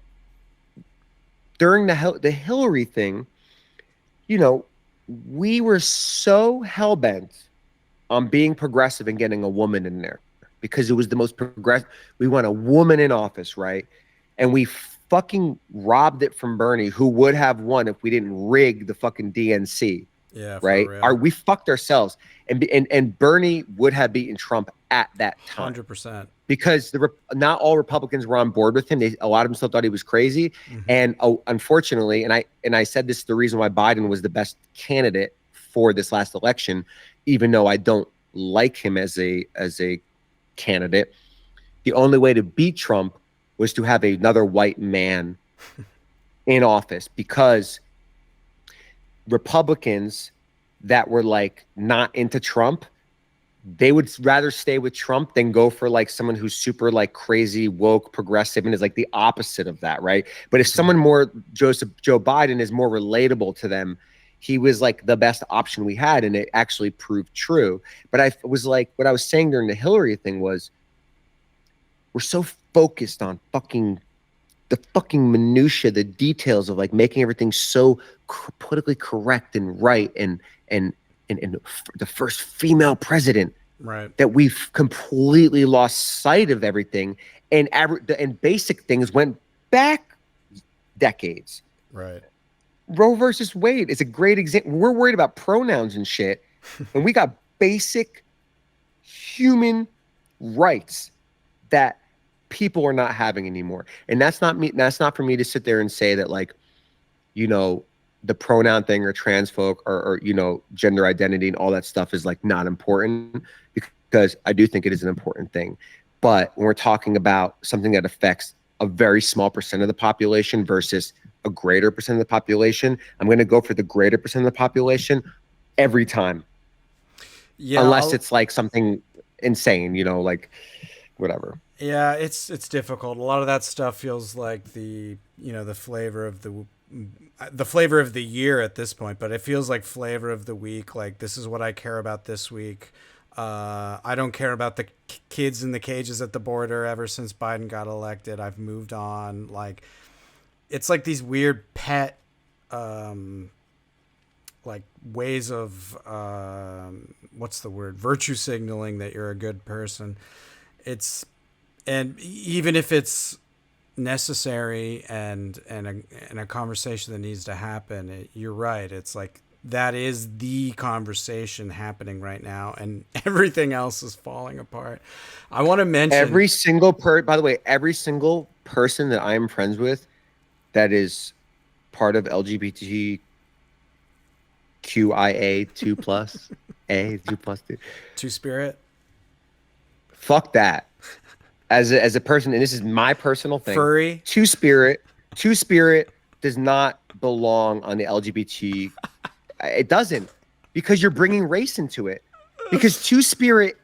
during the Hillary thing, you know, we were so hell bent on being progressive and getting a woman in there because it was the most progressive. We want a woman in office, right? And we fucking robbed it from Bernie, who would have won if we didn't rig the fucking DNC, Yeah, for right? real. We fucked ourselves, and Bernie would have beaten Trump at that time 100%. because not all Republicans were on board with him. A lot of them still thought he was crazy, Mm-hmm. and unfortunately, and I said this is the reason why Biden was the best candidate for this last election, even though I don't like him as a candidate. The only way to beat Trump was to have another white man in office because Republicans that were like not into Trump, they would rather stay with Trump than go for like someone who's super like crazy woke progressive and is like the opposite of that, right? But if someone more Joe Biden is more relatable to them, he was like the best option we had, and it actually proved true. But I was like, what I was saying during the Hillary thing was, we're so focused on the fucking minutia, the details of like making everything so politically correct and right, and the first female president, Right. that we've completely lost sight of everything, and basic things went back decades. Right. Roe versus Wade is a great example. We're worried about pronouns and shit, and we got basic human rights that people are not having anymore. And that's not me. That's not for me to sit there and say that, like, you know, the pronoun thing or trans folk or you know, gender identity and all that stuff is like not important, because I do think it is an important thing. But when we're talking about something that affects a very small percent of the population versus a greater percent of the population, I'm going to go for the greater percent of the population every time, Yeah. unless it's like something insane, you know, like whatever. Yeah, it's difficult. A lot of that stuff feels like the flavor of the year at this point, but it feels like flavor of the week. Like, this is what I care about this week. I don't care about the kids in the cages at the border ever since Biden got elected. I've moved on. Like, it's like these weird pet like ways of what's the word, virtue signaling that you're a good person. It's And even if it's necessary and a conversation that needs to happen, you're right. It's like that is the conversation happening right now, and everything else is falling apart. I want to mention. By the way, every single person that I'm friends with that is part of LGBTQIA 2 plus, A 2 plus 2. Two Spirit. Fuck that. As a person, and this is my personal thing. Furry. Two Spirit does not belong on the LGBT. It doesn't, because you're bringing race into it. Because Two Spirit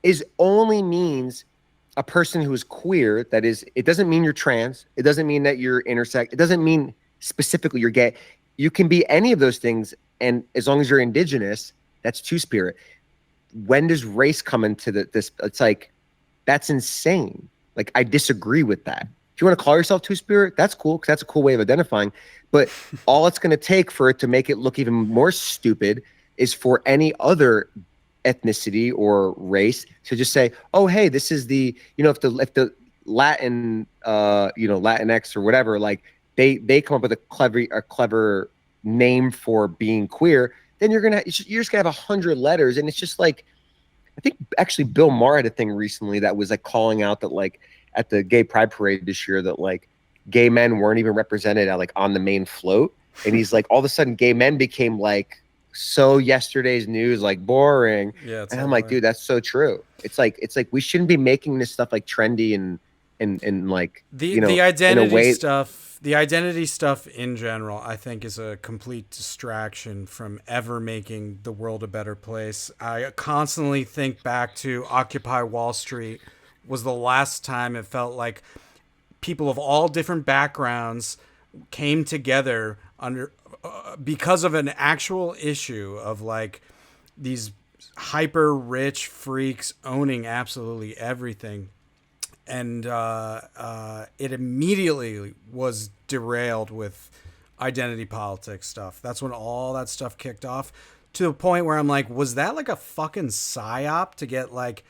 is only means a person who is queer. That is, it doesn't mean you're trans. It doesn't mean that you're intersex. It doesn't mean specifically you're gay. You can be any of those things, and as long as you're indigenous, that's Two Spirit. When does race come into this? It's like, that's insane. Like, I disagree with that. If you want to call yourself Two Spirit, that's cool, because that's a cool way of identifying. But all it's going to take for it to make it look even more stupid is for any other ethnicity or race to just say, "Oh, hey, this is the," if the Latin, Latinx or whatever, like they come up with a clever name for being queer, then you're just gonna have 100 letters, and it's just like. I think actually Bill Maher had a thing recently that was like calling out that, like, at the gay pride parade this year, that like gay men weren't even represented at, like, on the main float. And he's like, all of a sudden gay men became like so yesterday's news, like boring. Yeah, and I'm like, dude, that's so true. It's like we shouldn't be making this stuff like trendy and like the identity in a way, stuff. The identity stuff in general, I think, is a complete distraction from ever making the world a better place. I constantly think back to Occupy Wall Street was the last time it felt like people of all different backgrounds came together under because of an actual issue of like these hyper rich freaks owning absolutely everything, and it immediately was derailed with identity politics stuff. That's when all that stuff kicked off, to the point where I'm like, was that like a fucking psyop to get like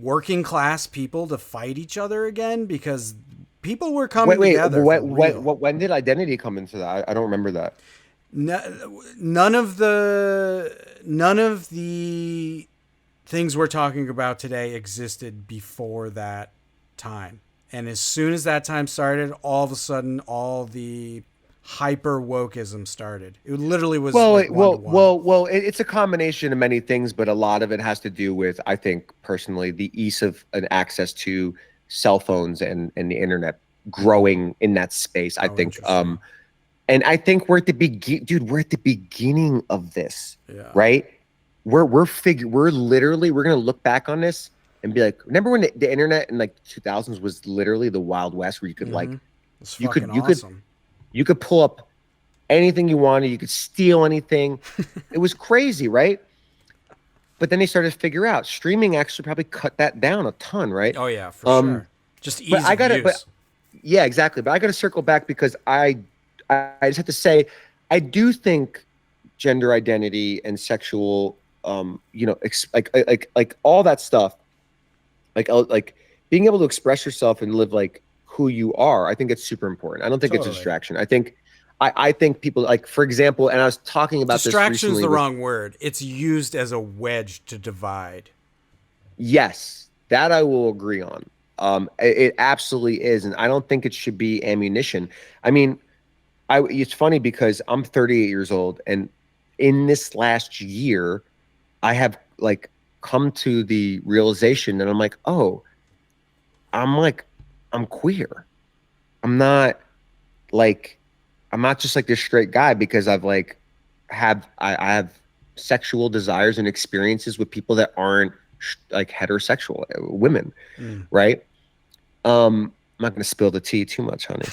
working class people to fight each other again? Because people were coming together for real. When did identity come into that? I don't remember that. None of the things we're talking about today existed before that time. And as soon as that time started, all of a sudden, all the hyper wokeism started. It literally was like one to one. It's a combination of many things, but a lot of it has to do with, I think, personally, the ease of an access to cell phones and the internet growing in that space. I think, and I think we're at the dude. We're at the beginning of this, right? We're literally we're gonna look back on this and be like, remember when the internet in like 2000s was literally the Wild West, where you could like, you could pull up anything you wanted, you could steal anything. It was crazy, right? But then they started to figure out streaming actually probably cut that down a ton, right? Oh yeah, for sure. Just ease of use. Yeah, exactly. But I got to circle back because I just have to say, I do think gender identity and sexual, like all that stuff, like being able to express yourself and live like who you are. I think it's super important. I don't think it's a distraction. I think people, like, for example, and I was talking about distraction is the wrong word. It's used as a wedge to divide. Yes, that I will agree on. It absolutely is, and I don't think it should be ammunition. I mean, it's funny because I'm 38 years old, and in this last year, I have like come to the realization that I'm like, oh, I'm queer. I'm not just like this straight guy, because I've like I have sexual desires and experiences with people that aren't like heterosexual women, right? I'm not going to spill the tea too much, honey.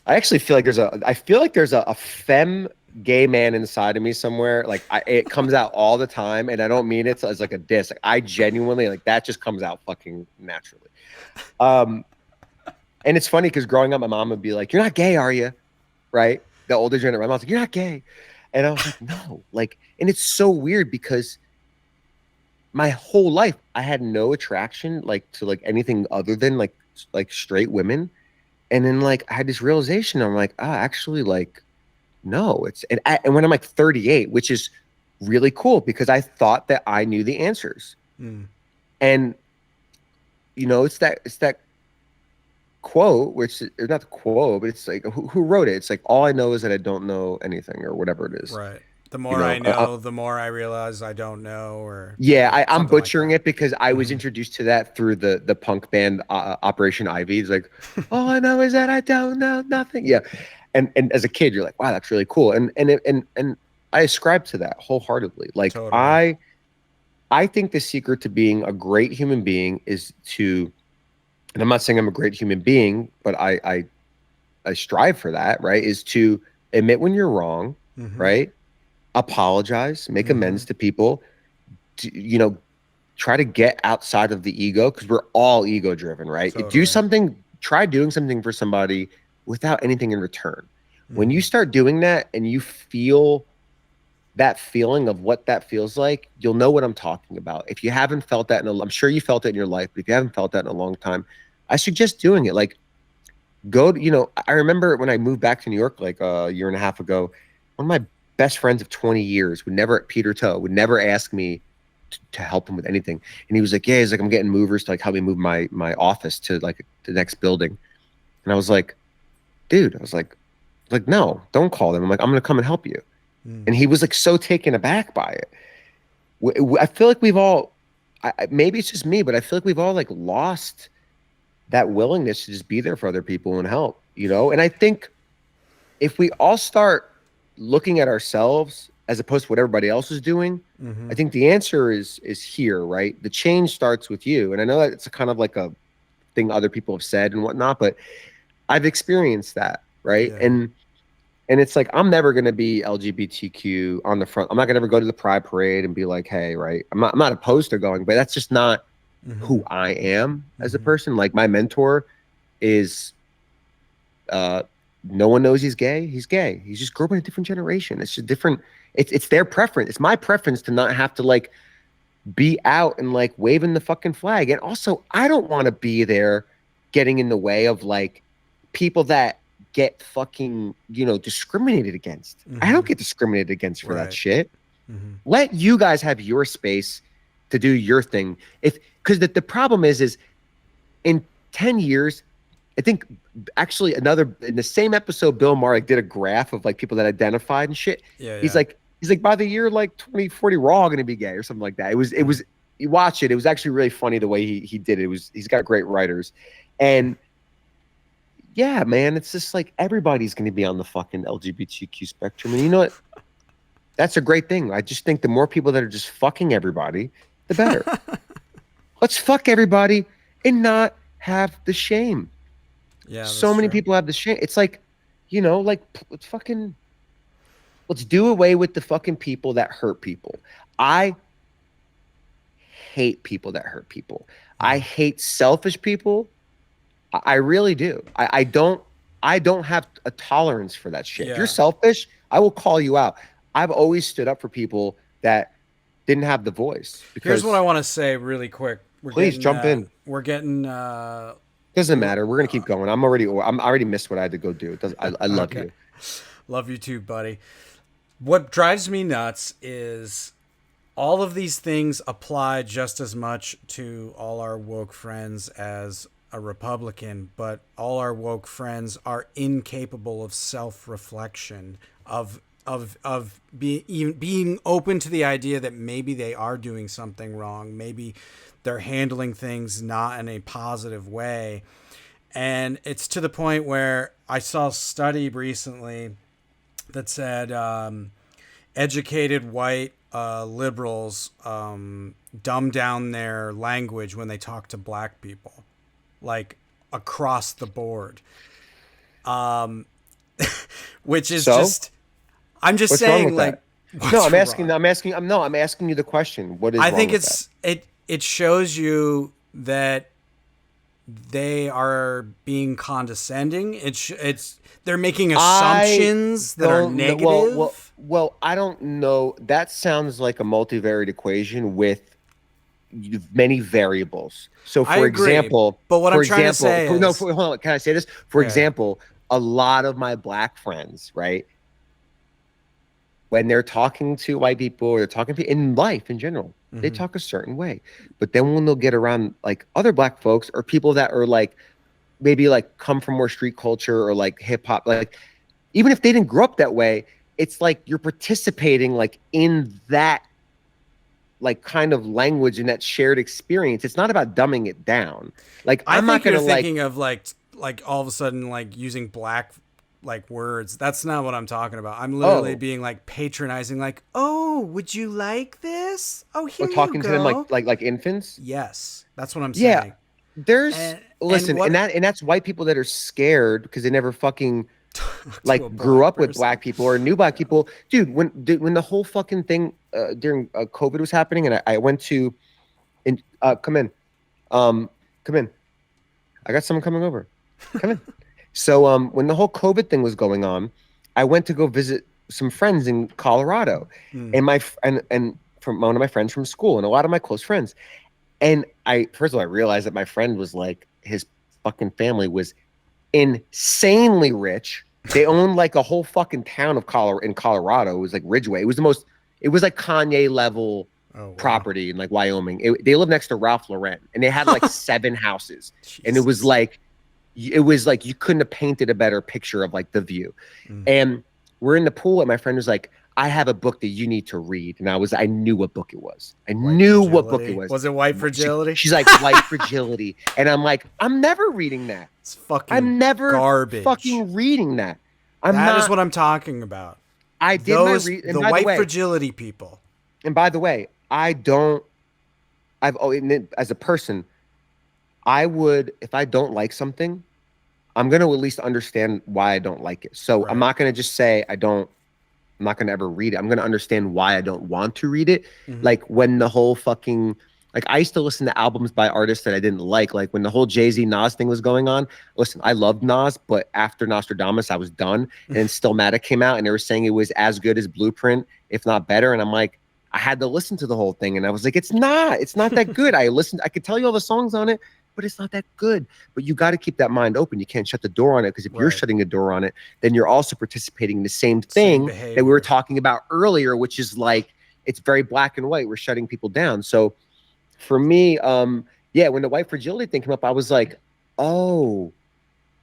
I actually feel like there's a femme gay man inside of me somewhere. Like it comes out all the time, and I don't mean it as like a diss. Like I genuinely, like, that just comes out fucking naturally. And it's funny because growing up, my mom would be like, "You're not gay, are you?" Right? The older generation, my mom's like, "You're not gay," and I was like, "No." Like, and it's so weird because my whole life I had no attraction like to like anything other than like straight women. And then like I had this realization, I'm like, actually, like, no, and when I'm like 38, which is really cool because I thought that I knew the answers. And it's that quote, which is not the quote, but it's like, who wrote it? It's like, all I know is that I don't know anything, or whatever it is. Right. The more I know, the more I realize I don't know. Or I'm butchering it because I was introduced to that through the punk band Operation Ivy. It's like, all I know is that I don't know nothing. Yeah, and as a kid, you're like, wow, that's really cool. And I ascribe to that wholeheartedly. Like totally. I think the secret to being a great human being is to, and I'm not saying I'm a great human being, but I strive for that. Right? Is to admit when you're wrong. Right? Apologize, make amends to people, try to get outside of the ego, because we're all ego driven, right? Totally. Try doing something for somebody without anything in return. When you start doing that and you feel that feeling of what that feels like, you'll know what I'm talking about. If you haven't felt that I'm sure you felt it in your life, but if you haven't felt that in a long time, I suggest doing it. Like, I remember when I moved back to New York like a year and a half ago, one of my best friends of 20 years would never ask me to help him with anything. And he was like, he's like, I'm getting movers to like help me move my office to like the next building. And I was like, dude, no, don't call them. I'm like, I'm going to come and help you. And he was like so taken aback by it. I feel like we've all, maybe it's just me, but I feel like we've all like lost that willingness to just be there for other people and help, And I think if we all start looking at ourselves as opposed to what everybody else is doing, I think the answer is here, right? The change starts with you. And I know that it's a kind of like a thing other people have said and whatnot, but I've experienced that, right? Yeah. And it's like, I'm never going to be LGBTQ on the front. I'm not going to ever go to the Pride Parade and be like, hey, right? I'm not opposed to going, but that's just not who I am as a person. Like, my mentor is, no one knows he's gay. He's gay. He's just grew up in a different generation. It's just different. It's their preference. It's my preference to not have to like be out and like waving the fucking flag. And also, I don't want to be there getting in the way of like people that get fucking, discriminated against. I don't get discriminated against for that shit. Let you guys have your space to do your thing. Because the problem is in 10 years, I think actually in the same episode, Bill Maher like, did a graph of like people that identified and shit. Yeah, he's like by the year like 2040, we're all gonna be gay or something like that. It was you watch it. It was actually really funny the way he did it. He's got great writers, and yeah, man, it's just like everybody's gonna be on the fucking LGBTQ spectrum, and you know what? That's a great thing. I just think the more people that are just fucking everybody, the better. Let's fuck everybody and not have the shame. Yeah, so many people have the shame. It's like, let's do away with the fucking people that hurt people. I hate people that hurt people. I hate selfish people. I really do. I don't have a tolerance for that shit. Yeah. If you're selfish, I will call you out. I've always stood up for people that didn't have the voice. Here's what I want to say really quick. Please jump in. We're getting doesn't matter. We're gonna keep going. I already missed what I had to go do. I love you. Love you too, buddy. What drives me nuts is all of these things apply just as much to all our woke friends as a Republican, but all our woke friends are incapable of self-reflection, of being open to the idea that maybe they are doing something wrong, maybe they're handling things not in a positive way. And it's to the point where I saw a study recently that said educated white liberals dumb down their language when they talk to black people, like across the board. Which is just, I'm just what's saying, like, I'm asking you the question. What is I wrong think with that? It shows you that they are being condescending. They're making assumptions that are negative. Well, I don't know. That sounds like a multivariate equation with many variables. So, for example, but what I'm trying to say is, hold on. Can I say this? For example, a lot of my black friends, right, when they're talking to white people or they're talking to in life in general, they talk a certain way. But then when they'll get around like other black folks or people that are like maybe like come from more street culture or like hip hop, like even if they didn't grow up that way, it's like you're participating like in that like kind of language and that shared experience. It's not about dumbing it down. Like I'm not gonna thinking of like all of a sudden like using black like words. That's not what I'm talking about. I'm literally being like patronizing, like, oh, would you like this? Oh, here you go. Talking to them like infants. Yes, that's what I'm saying. Yeah, there's and that's white people that are scared because they never fucking like grew up with black people or knew black people. Dude, when the whole fucking thing during COVID was happening, and I went to, come in, I got someone coming over. Come in. So when the whole COVID thing was going on, I went to go visit some friends in Colorado, and from one of my friends from school, and a lot of my close friends. And first of all, I realized that my friend was like, his fucking family was insanely rich. They owned like a whole fucking town of Colorado. It was like Ridgeway. It was like Kanye level property in like Wyoming. They lived next to Ralph Lauren, and they had like 7 houses. Jesus. And it was like you couldn't have painted a better picture of like the view. And we're in the pool, and my friend was like, I have a book that you need to read. And I knew what book it was. What book it was. Was it White Fragility? She's like, White Fragility. And I'm like, I'm never reading that. It's fucking I'm never garbage. Fucking reading that. That is what I'm talking about. I did the White Fragility people. And by the way, as a person, I would, if I don't like something, I'm going to at least understand why I don't like it. So I'm Right. not going to just say I'm not going to ever read it. I'm going to understand why I don't want to read it. Hmm. Like when the whole fucking, like I used to listen to albums by artists that I didn't like when the whole Jay-Z Nas thing was going on. Listen, I loved Nas, but after Nostradamus, I was done. And then Stillmatic came out and they were saying it was as good as Blueprint, if not better. And I'm like, I had to listen to the whole thing. And I was like, it's not that good. I could tell you all the songs on it, but it's not that good. But you got to keep that mind open. You can't shut the door on it because if you're Right. shutting the door on it, then you're also participating in the same Same thing that we were behavior. talking about earlier, which is like it's very black and white. We're shutting people down. So for me, yeah, when the white fragility thing came up, I was like, oh,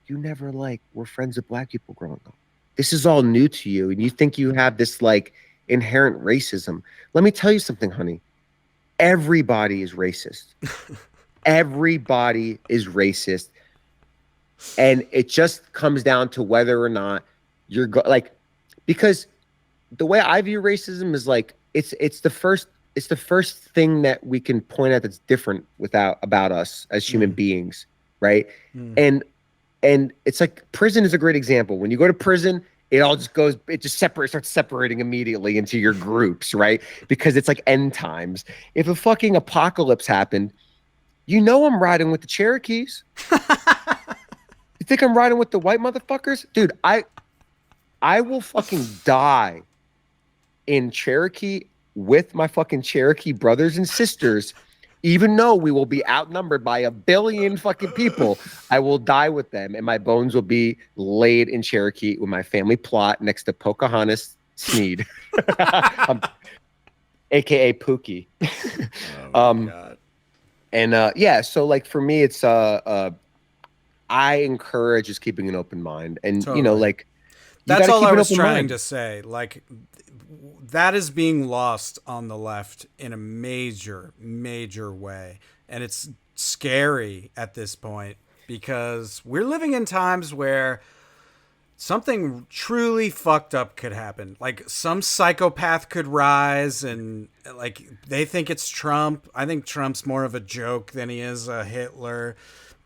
you never like were friends with black people growing up. This is all new to you, and you think you have this like inherent racism. Let me tell you something, honey. Everybody is racist. Everybody is racist, and it just comes down to whether or not like because the way I view racism is like it's the first thing that we can point at that's different without about us as human Mm. beings, right? Mm. And it's like prison is a great example. When you go to prison, it just starts separating immediately into your groups, right? Because it's like end times. If a fucking apocalypse happened, I'm riding with the Cherokees. You think I'm riding with the white motherfuckers? Dude, I will fucking die in Cherokee with my fucking Cherokee brothers and sisters, even though we will be outnumbered by a billion fucking people. I will die with them, and my bones will be laid in Cherokee with my family plot next to Pocahontas Sneed, aka Pookie. Oh my um, God. and yeah, so like for me, it's I encourage just keeping an open mind, and Totally. like you got That's to all keep I an was open trying mind. to say. Like, that is being lost on the left in a major, major way. And it's scary at this point because we're living in times where something truly fucked up could happen. Like, some psychopath could rise and, like, they think it's Trump. I think Trump's more of a joke than he is a Hitler.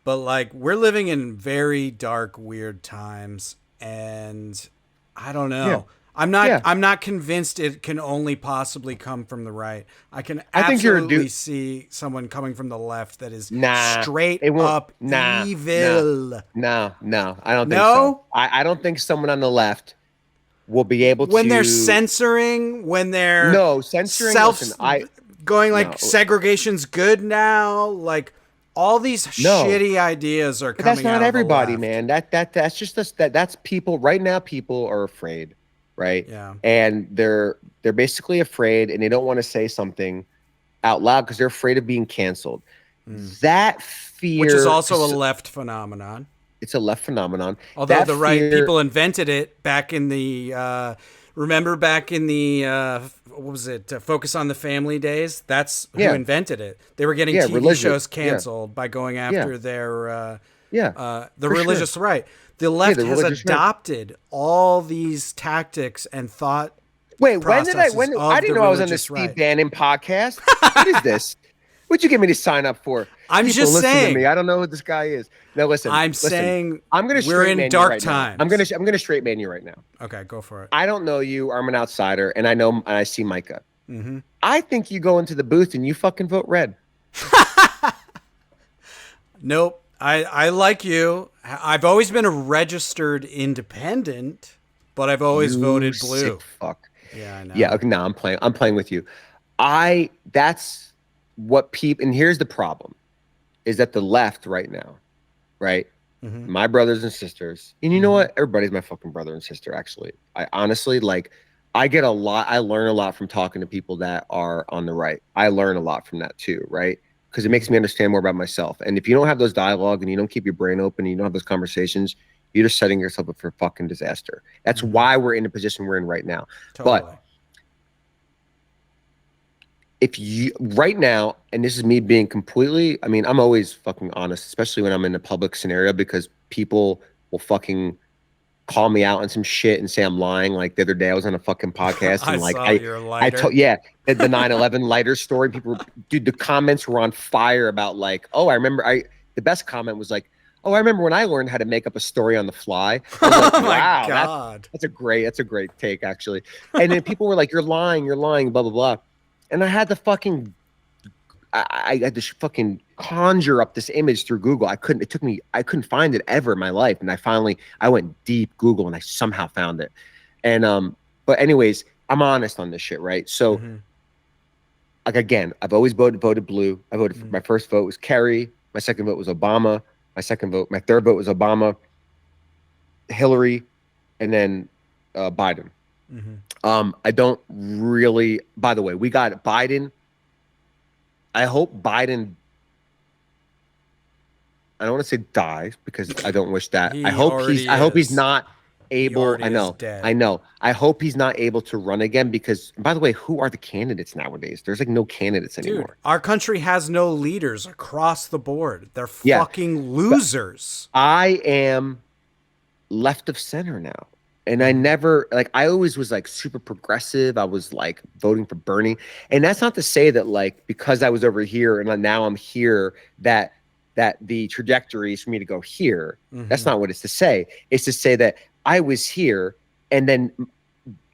But, like, we're living in very dark, weird times. And I don't Yeah, know. I'm not yeah. I'm not convinced it can only possibly come from the right. I can I think you're a absolutely dude. see someone coming from the left that is Nah, straight it won't. up Nah, nah, evil. no, no. I don't think so. No? I don't think someone on the left will be able When they're to. censoring, when they're No, censoring. Listen, self going like no, segregation's good now, like all these no. shitty ideas are But that's coming not out of the everybody, left. man. That's just that's people right now. People are afraid, right? Yeah. And they're basically afraid, and they don't want to say something out loud because they're afraid of being canceled. Mm. That Which is fear, also a because left phenomenon. it's a left phenomenon. Although That the right fear, people invented it back in the remember back in the what was it? Focus on the Family days. That's who yeah, invented it. They were getting yeah, TV religion, shows yeah, canceled by going yeah, after their yeah, the for sure. religious right. The Yeah, left the has religious right. adopted all these tactics and thought Wait, processes I of didn't the know I was on the religious Steve right. Bannon podcast. What is this? What'd you get me to sign up for? I'm People just listen to me. saying. I don't know who this guy is. No, I'm listen. saying I'm gonna we're straight in man you dark right now. times. I'm gonna straight man you right now. Okay, go for it. I don't know you. I'm an outsider, and I see Micah. Mm-hmm. I think you go into the booth and you fucking vote red. Nope. I like you. I've always been a registered independent, but I've always You voted sick blue. fuck. Yeah, I Yeah. know. Okay. No, I'm playing with you. That's what people. And here's the problem: is that the left right now, right? Mm-hmm. My brothers and sisters, and you know Mm-hmm. what? Everybody's my fucking brother and sister. Actually, I honestly like. I get a lot. I learn a lot from talking to people that are on the right. I learn a lot from that too, right? Because it makes me understand more about myself. And if you don't have those dialogue and you don't keep your brain open and you don't have those conversations, you're just setting yourself up for fucking disaster. That's Mm-hmm. why we're in the position we're in right now. But Totally. if you right now, and this is me being completely, I mean, I'm always fucking honest, especially when I'm in a public scenario because people will fucking call me out on some shit and say I'm lying. Like the other day, I was on a fucking podcast I and like saw your I lighter. told, yeah, the 9/11 lighter story. People, dude, the comments were on fire about like, oh, I remember the best comment was like, "Oh, I remember when I learned how to make up a story on the fly." I was like, Oh my "Wow, God. that's a great take, actually." And then people were like, you're lying, blah blah blah. And I had to fucking I had to fucking conjure up this image through Google. I couldn't find it ever in my life. And I went deep Google and I somehow found it. And, but anyways, I'm honest on this shit, right? So, Mm-hmm. like, again, I've always voted blue. I voted for Mm-hmm. my first vote was Kerry. My second vote was Obama. My third vote was Obama, Hillary, and then Biden. Mm-hmm. I don't really, by the way, we got Biden. I hope Biden, I don't want to say dies because I don't wish that. He already I hope he's is. not He able. already is dead. I know. I hope he's not able to run again because, by the way, who are the candidates nowadays? There's like no candidates Dude, anymore. our country has no leaders across the board. They're Yeah. fucking losers. I am left of center now. And I Mhm. never, like, I always was like super progressive. I was like voting for Bernie. And that's not to say that, like, because I was over here and now I'm here, that the trajectory is for me to go here. That's Mhm. not what it's to say. It's to say that I was here and then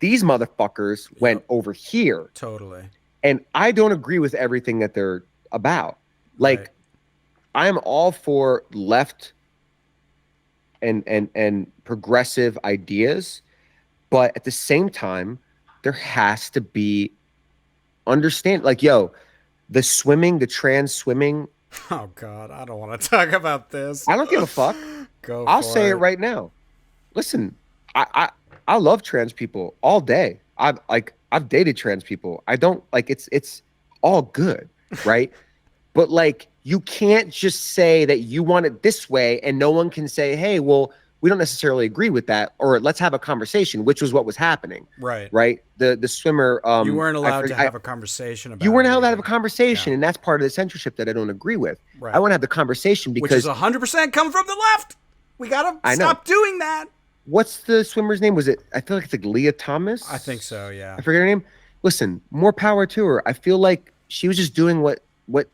these motherfuckers went Yep. over here. Totally. And I don't agree with everything that they're about. Like, Right. I'm all for left and progressive ideas, but at the same time, there has to be understand, like, yo, the trans swimming, Oh God, I don't want to talk about this. I don't give a fuck. Go I'll say for it it. right now. Listen, I love trans people all day. I've dated trans people. I don't like it's all good, right? But like you can't just say that you want it this way and no one can say, "Hey, well, we don't necessarily agree with that," or let's have a conversation, which was what was happening, Right. right? The swimmer You weren't allowed to have a conversation you about weren't it allowed to have a even. conversation, Yeah. and that's part of the censorship that I don't agree with. I Right. want to have the conversation Which is because 100% come from the left. We gotta I know. stop doing that. What's the swimmer's name? Was it? I feel like it's like Leah Thomas. I think so. I Yeah. forget her name. Listen, more power to her. I feel like she was just doing what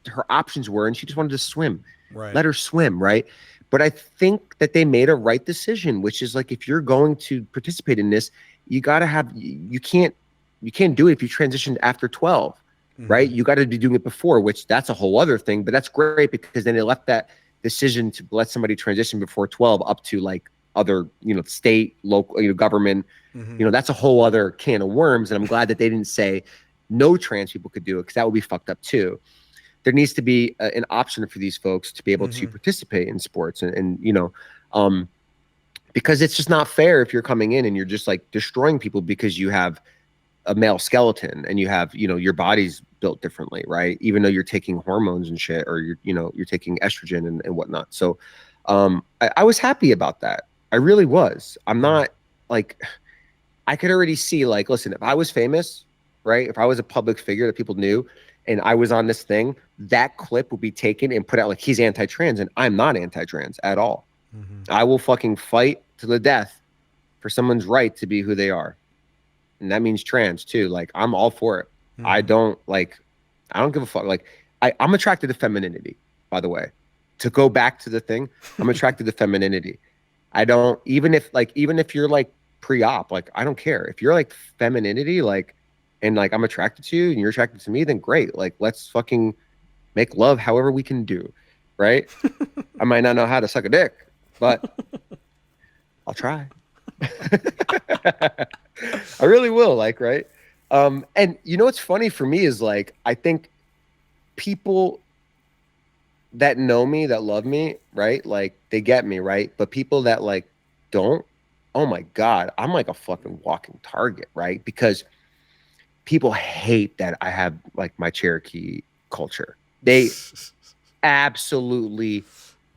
her options were, and she just wanted to swim. Right. Let her swim, right? But I think that they made a right decision, which is like if you're going to participate in this, you got to have you can't do it if you transitioned after 12, right? Mm-hmm. You got to be doing it before, which that's a whole other thing. But that's great because then they left that decision to let somebody transition before 12 up to like other, state, local, government. Mm-hmm. That's a whole other can of worms. And I'm glad that they didn't say no trans people could do it because that would be fucked up too. There needs to be an option for these folks to be able to Mm-hmm. participate in sports um, because it's just not fair if you're coming in and you're just like destroying people because you have a male skeleton and you have, your body's built differently, right? Even though you're taking hormones and shit, or you're taking estrogen and whatnot. So I was happy about that. I really was. I'm not like, I could already see, like, listen, if I was famous, right? If I was a public figure that people knew and I was on this thing, that clip would be taken and put out like he's anti-trans, and I'm not anti-trans at all. Mm-hmm. I will fucking fight to the death for someone's right to be who they are. And that means trans too. Like, I'm all for it. Mm-hmm. I don't give a fuck. Like, I'm attracted to femininity, by the way. To go back to the thing, I'm attracted to femininity. I don't, even if you're like pre-op, like, I don't care. If you're like femininity, like, and like I'm attracted to you and you're attracted to me, then great. Like, let's fucking make love however we can do, right? I might not know how to suck a dick, but I'll try. I really will, like, right? And what's funny for me is like I think people that know me, that love me, right? Like, they get me, right? But people that like don't, oh my God, I'm like a fucking walking target, right? Because people hate that I have like my Cherokee culture. They absolutely,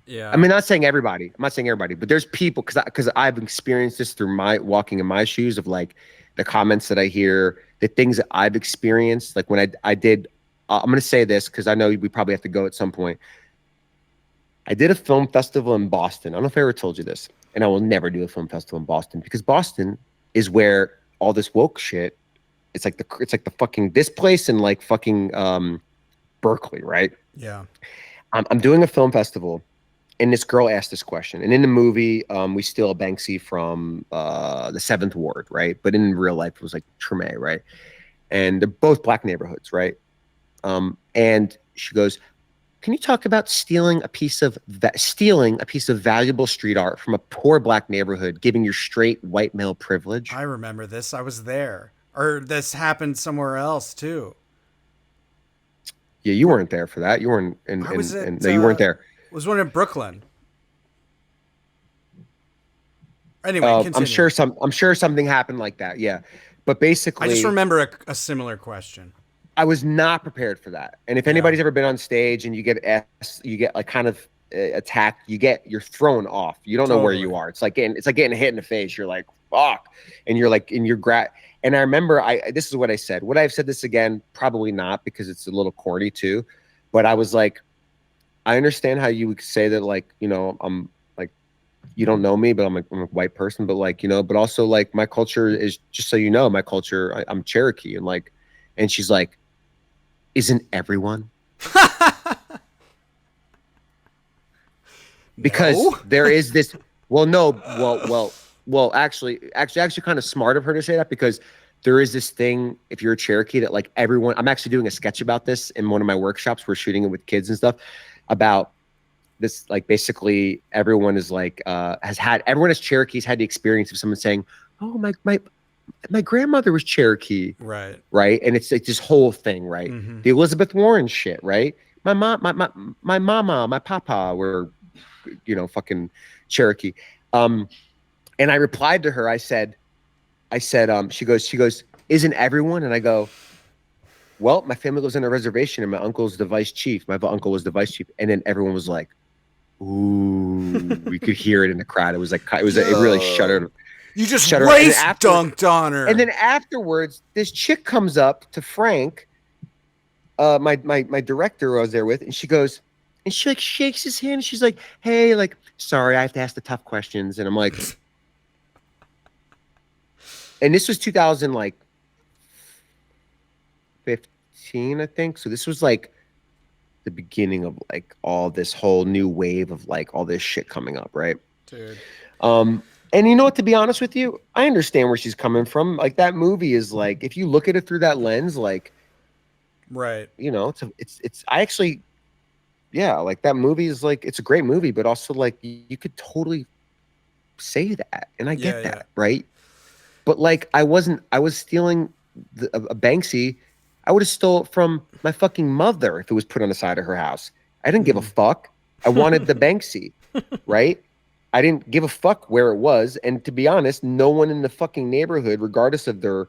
Yeah. I mean, I'm not saying everybody, but there's people, because I've experienced this through my walking in my shoes of like the comments that I hear, the things that I've experienced. Like when I did, I'm going to say this because I know we probably have to go at some point. I did a film festival in Boston. I don't know if I ever told you this, and I will never do a film festival in Boston because Boston is where all this woke shit. It's like the fucking this place and like fucking Berkeley, right? Yeah. I'm doing a film festival. and this girl asked this question. And in the movie, we steal a Banksy from the Seventh Ward, right? But in real life, it was like Treme, right? And they're both black neighborhoods, right? And she goes, "Can you talk about stealing a piece of valuable street art from a poor black neighborhood, giving your straight white male privilege?" I remember this. I was there. Or this happened somewhere else too. Yeah, you weren't there for that. You weren't I was at no, you weren't there. was one in Brooklyn. Anyway, I'm continue. sure something happened like that. Yeah, but I just basically, remember a similar question. I was not prepared for that. And if Yeah, anybody's ever been on stage and you get asked, you get like kind of attacked, you're thrown off. You don't know where you totally. are. It's like getting hit in the face. You're like, fuck. And you're like, and you're and I remember this is what I said. Would I have said this again? Probably not, because it's a little corny too. But I was like, I understand how you would say that, like, I'm like, you don't know me, but I'm a white person, but like, but also like my culture is, just so you know, my culture, I'm Cherokee. And like, and she's like, "Isn't everyone?" Because No. there is this, well, no, well, actually kind of smart of her to say that, because there is this thing, if you're a Cherokee, that like everyone, I'm actually doing a sketch about this in one of my workshops. We're shooting it with kids and stuff, about this, like, basically everyone is like, everyone as Cherokees had the experience of someone saying, "Oh, my grandmother was Cherokee," Right. right? And it's like this whole thing, right? Mm-hmm. The Elizabeth Warren shit, right? My mom, my mama, my papa were, fucking Cherokee. And I replied to her. She goes, "Isn't everyone?" And I go, "Well, my family lives on a reservation, and my uncle's the vice chief. My uncle was the vice chief." And then everyone was like, "Ooh," we could hear it in the crowd. It was like, it really Yo, you just shuddered. race dunked on her. And then afterwards, this chick comes up to Frank, my director I was there with, and she goes, and she like shakes his hand, and she's like, "Hey, like, sorry, I have to ask the tough questions." And I'm like, and this was 2000 like 15, I think. So this was like the beginning of like all this whole new wave of like all this shit coming up, right? Dude. And you know what, to be honest with you, I understand where she's coming from. Like, that movie is like, if you look at it through that lens, like, Right. it's I actually, yeah, like, that movie is like, it's a great movie, but also like you could totally say that, and I Yeah, get yeah. that, right? But like, I was stealing a Banksy. I would have stole it from my fucking mother if it was put on the side of her house. I didn't give a fuck. I wanted the Banksy, right? I didn't give a fuck where it was. And to be honest, no one in the fucking neighborhood, regardless of their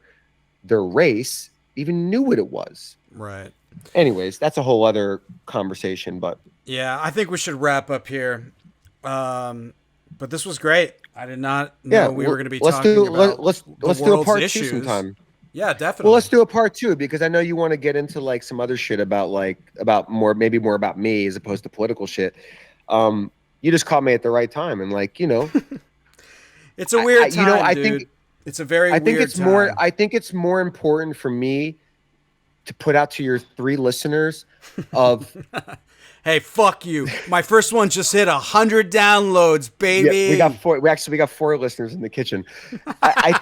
race, even knew what it was. Right. Anyways, that's a whole other conversation. But Yeah, I think we should wrap up here. But this was great. I did not yeah, know we were going to be let's talking do about the let's do a world's part two issues. sometime. Yeah, Well, definitely. let's do a part two, because I know you want to get into like some other shit about more, maybe more about me as opposed to political shit. You just caught me at the right time, and like, It's a weird time, I dude. It's a very think weird it's more, time. important for me to put out to your 3 listeners of, Hey, fuck you. My first one just hit 100 downloads, yeah, baby. we got 4 listeners in the kitchen. I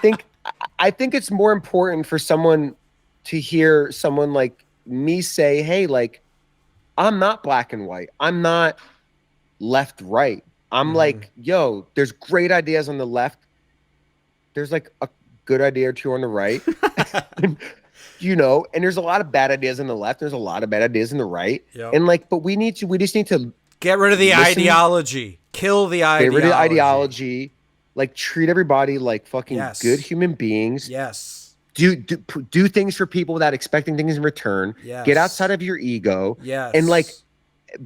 think it's more important for someone to hear someone like me say, "Hey, like, I'm not black and white. I'm not left right. I'm like, yo, there's great ideas on the left. There's like a good idea or two on the right." And there's a lot of bad ideas on the left. There's a lot of bad ideas on the right. Yep. And like, but we just need to Get rid of the listen, ideology. Kill the get rid of the ideology. ideology, like, treat everybody like fucking good Yes. human beings. Yes. Do things for people without expecting things in return. Get outside Yes. of your ego, and like, Yes.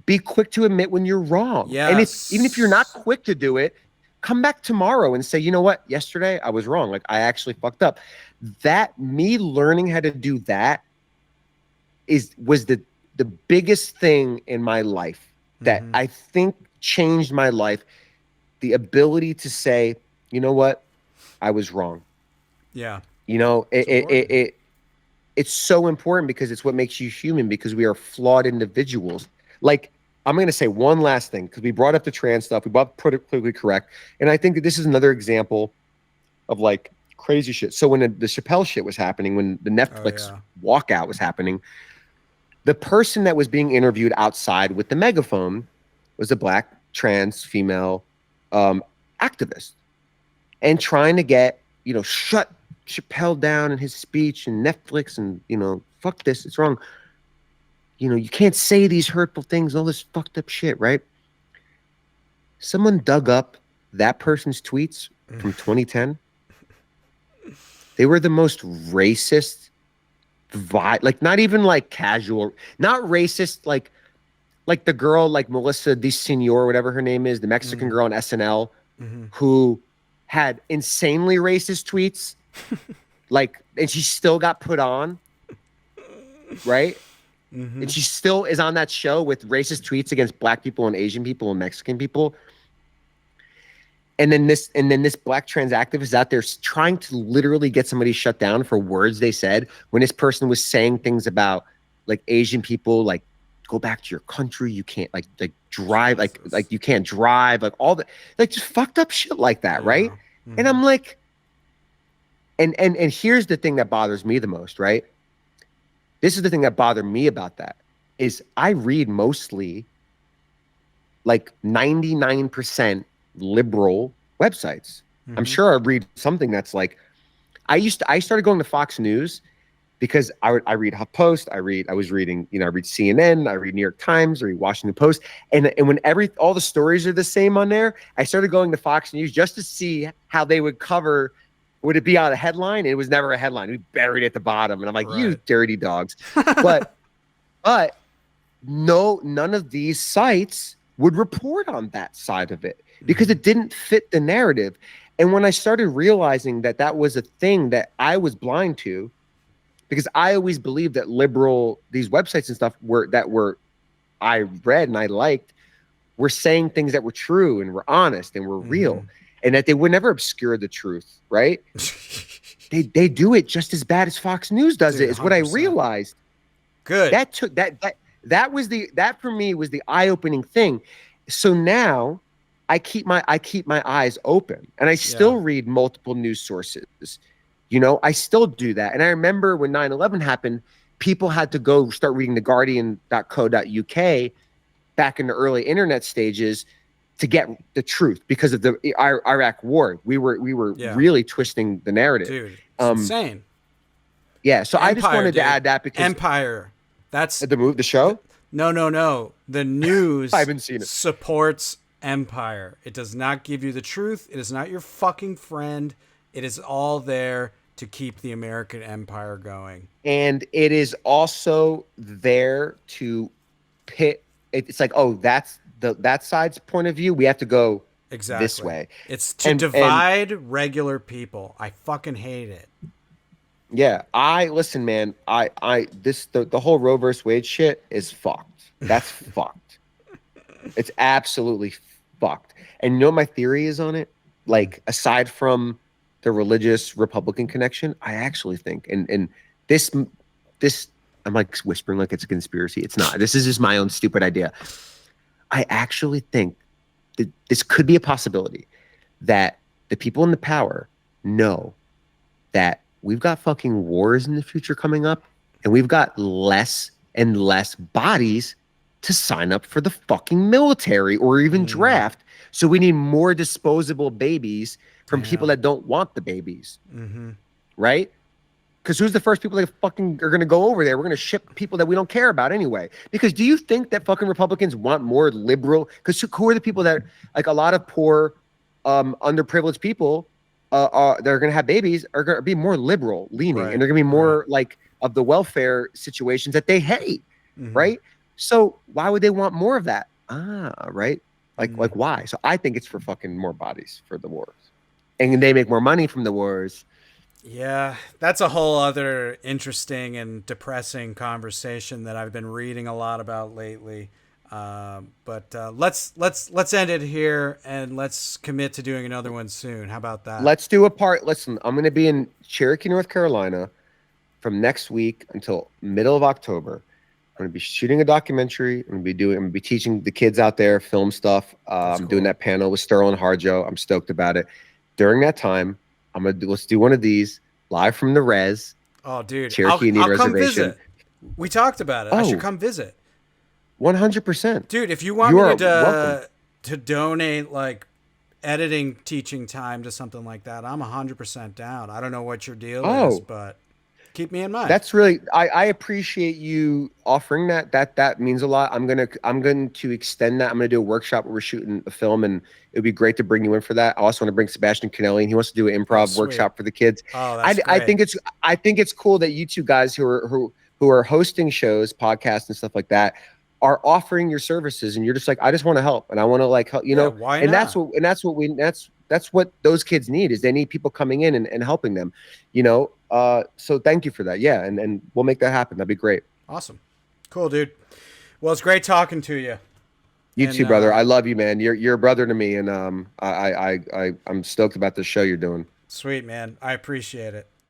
be quick to admit when you're wrong. And even if you're not Yes. quick to do it, come back tomorrow and say, "You know what? Yesterday I was wrong. Like, I actually fucked up." That, me learning how to do that was the biggest thing in my life that I think changed my life. The ability to say, "You know what? I was wrong." Yeah. It's so important, because it's what makes you human, because we are flawed individuals. Like, I'm going to say one last thing because we brought up the trans stuff. We brought up politically correct. And I think that this is another example of like crazy shit. So when the Chappelle shit was happening, when the Oh Netflix yeah. walkout was happening, the person that was being interviewed outside with the megaphone was a black trans female activist and trying to get, shut Chappelle down in his speech and Netflix and, fuck this, it's wrong. You can't say these hurtful things, all this fucked up shit, right? Someone dug up that person's tweets from 2010. They were the most racist, like not even like casual, not racist, like the girl, like Melissa DeSenior, whatever her name is, the Mexican girl on SNL, who had insanely racist tweets, and she still got put on, right? And she still is on that show with racist tweets against black people and Asian people and Mexican people. And then this black trans activist is out there trying to literally get somebody shut down for words they said when this person was saying things about like Asian people, like go back to your country, you can't like drive, like you can't drive, like all the like just fucked up shit like that, right? And I'm like, and here's the thing that bothers me the most, right? This is the thing that bothered me about that is I read mostly like 99% liberal websites. I'm sure I read something that's like, I started going to Fox News because I read HuffPost, I was reading, I read CNN, I read New York Times, I read Washington Post. And when all the stories are the same on there, I started going to Fox News just to see how they would cover. Would it be on a headline? It was never a headline. We buried it at the bottom. And I'm like, you dirty dogs. But no, none of these sites would report on that side of it because it didn't fit the narrative. And when I started realizing that that was a thing that I was blind to, because I always believed that these websites and stuff I read and I liked, were saying things that were true and were honest and were real. And that they would never obscure the truth, right? they do it just as bad as Fox News does. Dude, it is 100%. What I realized. Good. That for me was the eye-opening thing. So now I keep my eyes open, and I still read multiple news sources. I still do that. And I remember when 9/11 happened, people had to go start reading theguardian.co.uk back in the early internet stages to get the truth because of the Iraq war. We were really twisting the narrative. Dude, it's insane. Yeah, so Empire, I just wanted to add that because Empire. That's the show? No. The news I haven't seen it. Supports Empire. It does not give you the truth. It is not your fucking friend. It is all there to keep the American empire going. And it is also there to pit. It's like, oh, that's that side's point of view. We have to go this way. It's to divide regular people. I fucking hate it. Yeah, listen, man. The whole Roe versus Wade shit is fucked. That's fucked. It's absolutely fucked. And you know what my theory is on it? Like, aside from the religious Republican connection, I actually think, and this, I'm like whispering like it's a conspiracy. It's not. This is just my own stupid idea. I actually think that this could be a possibility that the people in the power know that we've got fucking wars in the future coming up, and we've got less and less bodies to sign up for the fucking military or even draft. So we need more disposable babies from people that don't want the babies. Right? Because who's the first people that fucking are going to go over there? We're going to ship people that we don't care about anyway. Because do you think that fucking Republicans want more liberal? Because who are the people that, like a lot of poor, underprivileged people that are going to have babies are going to be more liberal leaning. And they're going to be more like of the welfare situations that they hate. Right? So why would they want more of that? Right? Like why? So I think it's for fucking more bodies for the wars. And they make more money from the wars. Yeah, that's a whole other interesting and depressing conversation that I've been reading a lot about lately. But let's end it here and let's commit to doing another one soon. How about that? Let's do a part. Listen, I'm going to be in Cherokee, North Carolina from next week until middle of October. I'm gonna be shooting a documentary. I'm gonna be teaching the kids out there film stuff. That's I'm doing cool. that panel with Sterling Harjo. I'm stoked about it. During that time, let's do one of these live from the res, Oh, dude, Cherokee Indian I'll come Reservation. visit. We talked about it. I should Oh, come visit. 100%. Dude, if you want You me are welcome. to donate like editing teaching time to something like that, I'm 100% down. I don't know what your deal is, Oh, but keep me in mind. that's really I appreciate you offering that. That means a lot. I'm going to extend that. I'm gonna do a workshop where we're shooting a film, and it would be great to bring you in for that. I also want to bring Sebastian Canelli, and he wants to do an Oh, improv sweet. workshop for the kids. Oh, that's I great. think it's cool that you two guys who are hosting shows, podcasts, and stuff like that are offering your services, and you're just like, I just want to help, and I want to like help, Yeah, why and not? that's what those kids need is they need people coming in and helping them, so thank you for that. Yeah, and we'll make that happen. That'd be great. Awesome. Cool, dude. Well, it's great talking to you. You And too, brother. I love you, man. You're a brother to me, and I'm stoked about the show you're doing. sweet, man. I appreciate it.